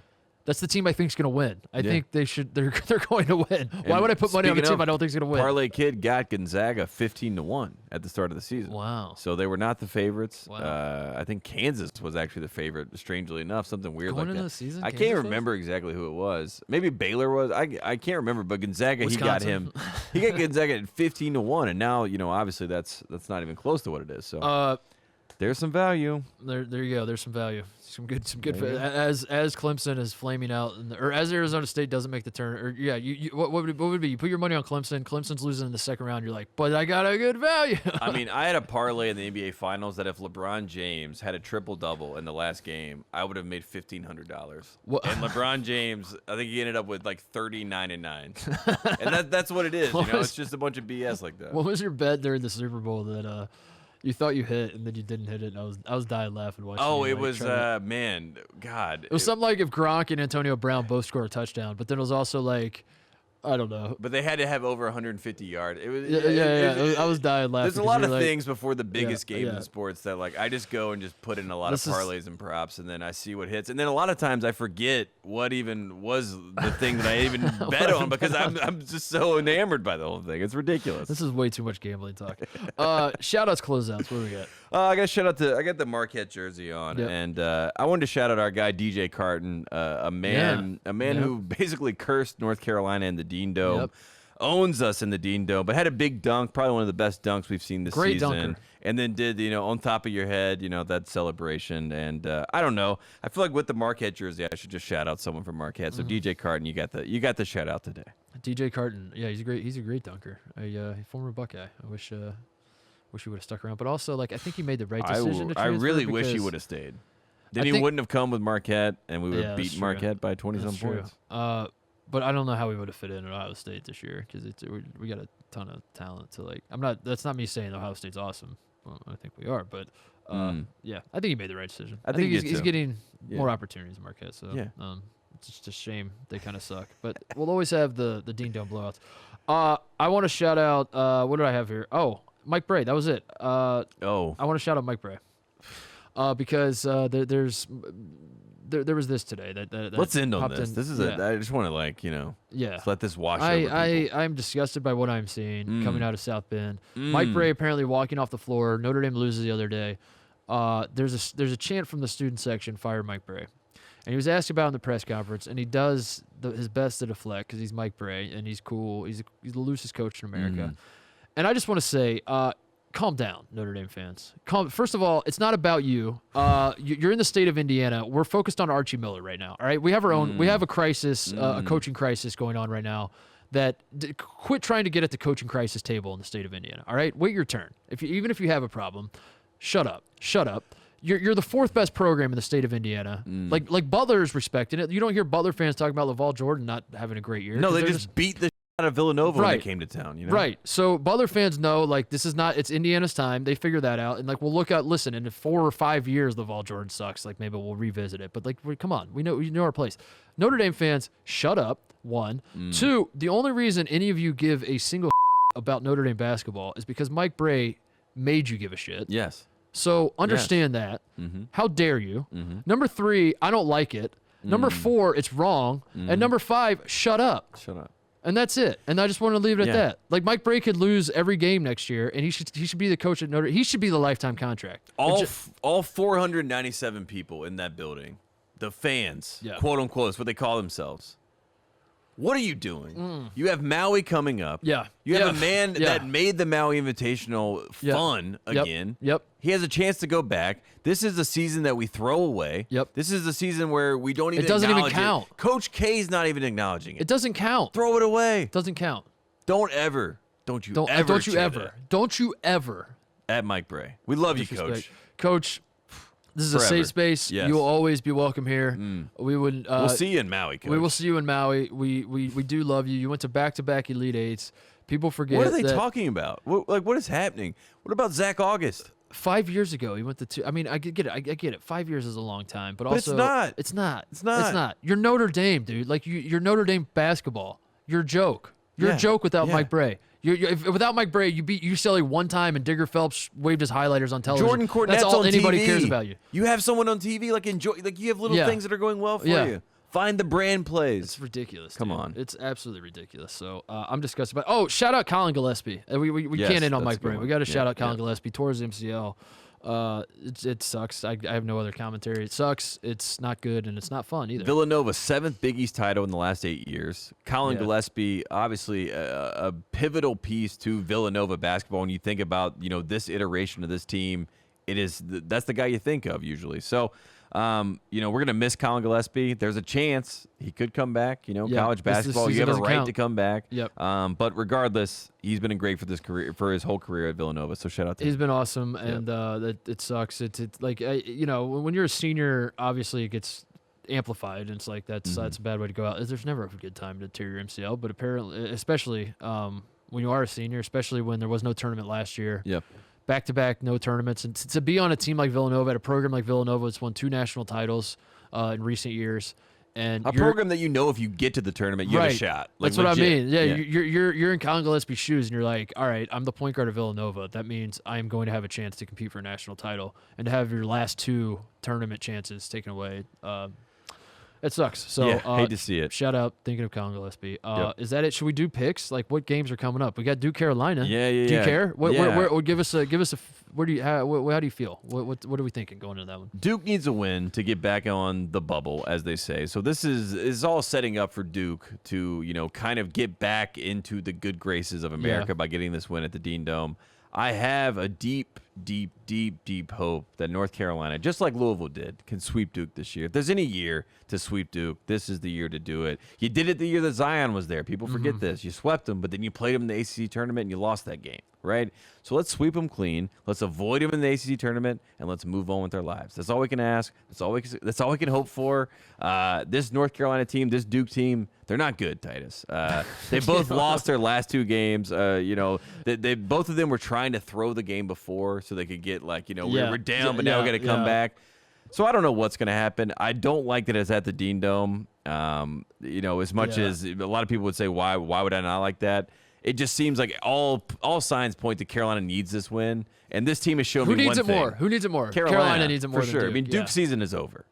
Speaker 1: That's the team I think is going to win. I think they should. They're going to win. Why would I put money on a team I don't think is going to win?
Speaker 2: Parlay Kid got Gonzaga 15-1 at the start of the season.
Speaker 1: Wow.
Speaker 2: So they were not the favorites.
Speaker 1: Wow.
Speaker 2: I think Kansas was actually the favorite. Strangely enough, something weird
Speaker 1: Going
Speaker 2: like
Speaker 1: into
Speaker 2: that.
Speaker 1: The season,
Speaker 2: I
Speaker 1: Kansas
Speaker 2: can't remember exactly who it was. Maybe Baylor was. I can't remember. But Gonzaga,
Speaker 1: Wisconsin.
Speaker 2: he got Gonzaga at 15-1, and now obviously that's not even close to what it is. So there's some value.
Speaker 1: There you go. There's some value. Some good. As Clemson is flaming out, or as Arizona State doesn't make the turn, or what would it be? You put your money on Clemson. Clemson's losing in the second round. You're like, but I got a good value.
Speaker 2: I mean, I had a parlay in the NBA Finals that if LeBron James had a triple-double in the last game, I would have made $1,500. And LeBron James, I think he ended up with like 39-9, and that's what it is. It's just a bunch of BS like that.
Speaker 1: What was your bet during the Super Bowl that you thought you hit and then you didn't hit it? And I was dying laughing watching.
Speaker 2: Oh,
Speaker 1: it
Speaker 2: was man, God.
Speaker 1: It was something like if Gronk and Antonio Brown both score a touchdown, but then it was also like, I don't know.
Speaker 2: But they had to have over 150 yards. It was
Speaker 1: I was dying laughing.
Speaker 2: There's a lot of things before the biggest games in sports that like I just go and just put in a lot of parlays and props, and then I see what hits, and then a lot of times I forget what even was the thing that I even bet on because I'm just so enamored by the whole thing. It's ridiculous.
Speaker 1: This is way too much gambling talk. Shoutouts, closeouts. What do we got?
Speaker 2: I got shout out to I got the Marquette jersey on, and I wanted to shout out our guy DJ Carton, a man who basically cursed North Carolina in the Dean Dome, owns us in the Dean Dome, but had a big dunk, probably one of the best dunks we've seen this season.
Speaker 1: Dunker.
Speaker 2: And then did on top of your head, that celebration. And I don't know, I feel like with the Marquette jersey, I should just shout out someone from Marquette. So DJ Carton, you got the shout out today.
Speaker 1: DJ Carton, yeah, he's a great dunker, a former Buckeye. I wish he would have stuck around, but also like I think he made the right decision.
Speaker 2: I really wish he would have stayed. Then he wouldn't have come with Marquette, and we would have beat Marquette by 20-some points.
Speaker 1: But I don't know how we would have fit in at Ohio State this year because we got a ton of talent to like. That's not me saying Ohio State's awesome. Well, I think we are, but yeah, I think he made the right decision. I think he's getting more opportunities in Marquette. So it's just a shame they kind of suck. But we'll always have the Dean Dome blowouts. I want to shout out. What did I have here? Oh, Mike Bray. That was it. I want to shout out Mike Bray because there was this today that
Speaker 2: let's end on this. This is I just want to just let this wash over people.
Speaker 1: I'm disgusted by what I'm seeing coming out of South Bend. Mike Bray apparently walking off the floor. Notre Dame loses the other day. There's a chant from the student section, fire Mike Bray. And he was asked about in the press conference, and he does his best to deflect because he's Mike Bray and he's cool. He's the loosest coach in America. And I just want to say, calm down, Notre Dame fans. First of all, it's not about you. You're in the state of Indiana. We're focused on Archie Miller right now. All right, we have our own. We have a crisis, a coaching crisis going on right now. Quit trying to get at the coaching crisis table in the state of Indiana. All right, wait your turn. Even if you have a problem, shut up. You're the fourth best program in the state of Indiana. Like Butler's respecting it. You don't hear Butler fans talking about LaVall Jordan not having a great year.
Speaker 2: No, they just beat the out of Villanova when they came to town, you know?
Speaker 1: Right. So Butler fans know, like, this is not, it's Indiana's time. They figure that out. And, like, we'll look at, listen, in 4 or 5 years, LaVall Jordan sucks. Like, maybe we'll revisit it. But, like, come on. We know our place. Notre Dame fans, shut up, 1. 2, the only reason any of you give a single about Notre Dame basketball is because Mike Bray made you give a shit.
Speaker 2: Yes.
Speaker 1: So understand that. How dare you? Number 3, I don't like it. Number 4, it's wrong. And number 5, shut up.
Speaker 2: Shut up.
Speaker 1: And that's it. And I just want to leave it at that. Like, Mike Bray could lose every game next year, and he should be the coach at Notre Dame. He should be the lifetime contract.
Speaker 2: All 497 people in that building, the fans, quote unquote, is what they call themselves. What are you doing? You have Maui coming up.
Speaker 1: Yeah.
Speaker 2: You have a man that made the Maui Invitational fun again. He has a chance to go back. This is the season that we throw away. This is the season where we don't even acknowledge it.
Speaker 1: Doesn't even count.
Speaker 2: Coach K's not even acknowledging it.
Speaker 1: It doesn't count.
Speaker 2: Throw it away.
Speaker 1: It doesn't count.
Speaker 2: Don't you ever
Speaker 1: At
Speaker 2: Mike Bray. We love you, Coach.
Speaker 1: Coach, this is a safe space.
Speaker 2: Yes.
Speaker 1: You will always be welcome here. We would.
Speaker 2: We'll see you in Maui, Coach.
Speaker 1: We will see you in Maui. We do love you. You went to back-to-back Elite Eights. People forget.
Speaker 2: What are they talking about? What is happening? What about Zach August?
Speaker 1: 5 years ago, he went to 2. I mean, I get it. I get it. 5 years is a long time, but also
Speaker 2: it's not.
Speaker 1: It's not. You're Notre Dame, dude. Like you're Notre Dame basketball. You're a joke. You're a joke without Mike Bray. Without Mike Bray, you beat UCLA one time, and Digger Phelps waved his highlighters on television.
Speaker 2: Jordan Cornett's
Speaker 1: That's all
Speaker 2: on
Speaker 1: anybody
Speaker 2: TV.
Speaker 1: cares about you.
Speaker 2: You have someone on TV, like enjoy, like you have little things that are going well for you. Find the brand plays.
Speaker 1: It's ridiculous.
Speaker 2: Come
Speaker 1: dude.
Speaker 2: on,
Speaker 1: it's absolutely ridiculous. So I'm disgusted by. Oh, shout out Colin Gillespie. We can't end on Mike Bray. We got to shout out Colin Gillespie towards MCL. It sucks. I have no other commentary. It sucks. It's not good, and it's not fun either.
Speaker 2: Villanova, 7th Big East title in the last 8 years. Colin Gillespie, obviously a pivotal piece to Villanova basketball. When you think about this iteration of this team, that's the guy you think of usually. So. We're gonna miss Colin Gillespie. There's a chance he could come back. College basketball, you have a right to come back. But regardless, he's been great for this career, for his whole career at Villanova. So shout out to him.
Speaker 1: He's been awesome, and it sucks. It's like when you're a senior, obviously it gets amplified, and it's like that's a bad way to go out. There's never a good time to tear your MCL, but apparently, especially when you are a senior, especially when there was no tournament last year. Back-to-back, no tournaments. And to be on a team like Villanova, at a program like Villanova, it's won 2 national titles in recent years. And
Speaker 2: a program that if you get to the tournament, you have a shot.
Speaker 1: Like, that's what I mean. Yeah, you're in Colin Gillespie's shoes, and you're like, all right, I'm the point guard of Villanova. That means I am going to have a chance to compete for a national title. And to have your last 2 tournament chances taken away, it sucks. So
Speaker 2: hate to see it.
Speaker 1: Shout out, thinking of Colin Gillespie. Is that it? Should we do picks? Like, what games are coming up? We got Duke, Carolina. Do you care? Give us a. How do you feel? What are we thinking going into that one?
Speaker 2: Duke needs a win to get back on the bubble, as they say. So this is all setting up for Duke to kind of get back into the good graces of America by getting this win at the Dean Dome. I have a deep hope that North Carolina, just like Louisville did, can sweep Duke this year. If there's any year to sweep Duke, this is the year to do it. You did it the year that Zion was there. People forget this. You swept them, but then you played them in the ACC tournament and you lost that game, right? So let's sweep them clean. Let's avoid them in the ACC tournament, and let's move on with our lives. That's all we can ask. That's all we can hope for. This North Carolina team, this Duke team, they're not good, Titus. They both lost their last 2 games. They both of them were trying to throw the game before so they could get we're down, but now we got to come back. So I don't know what's going to happen. I don't like that it's at the Dean Dome. As much as a lot of people would say, why would I not like that? It just seems like all signs point to Carolina needs this win, and this team has shown me one thing.
Speaker 1: Who needs it more?
Speaker 2: Carolina
Speaker 1: needs it more
Speaker 2: for sure.
Speaker 1: Duke.
Speaker 2: I mean, Duke's season is over.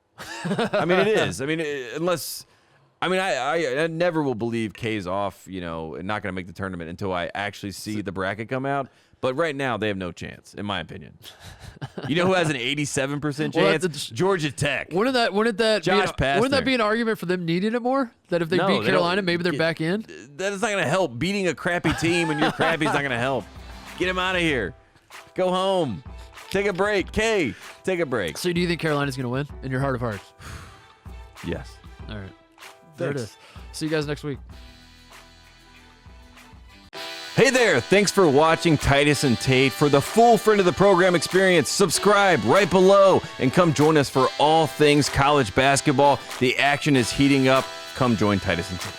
Speaker 2: I mean, it is. I mean, unless. I mean, I never will believe K's off, and not going to make the tournament until I actually see the bracket come out. But right now, they have no chance, in my opinion. You know who has an 87% chance? Georgia Tech.
Speaker 1: Wouldn't that be an argument for them needing it more? That if they beat Carolina, maybe they're back in?
Speaker 2: That is not going to help. Beating a crappy team when you're crappy is not going to help. Get him out of here. Go home. Take a break. K, take a break.
Speaker 1: So do you think Carolina's going to win in your heart of hearts?
Speaker 2: Yes.
Speaker 1: All right. There it is. See you guys next week.
Speaker 2: Hey there, thanks for watching Titus and Tate. For the full friend of the program experience, subscribe right below and come join us for all things college basketball. The action is heating up. Come join Titus and Tate.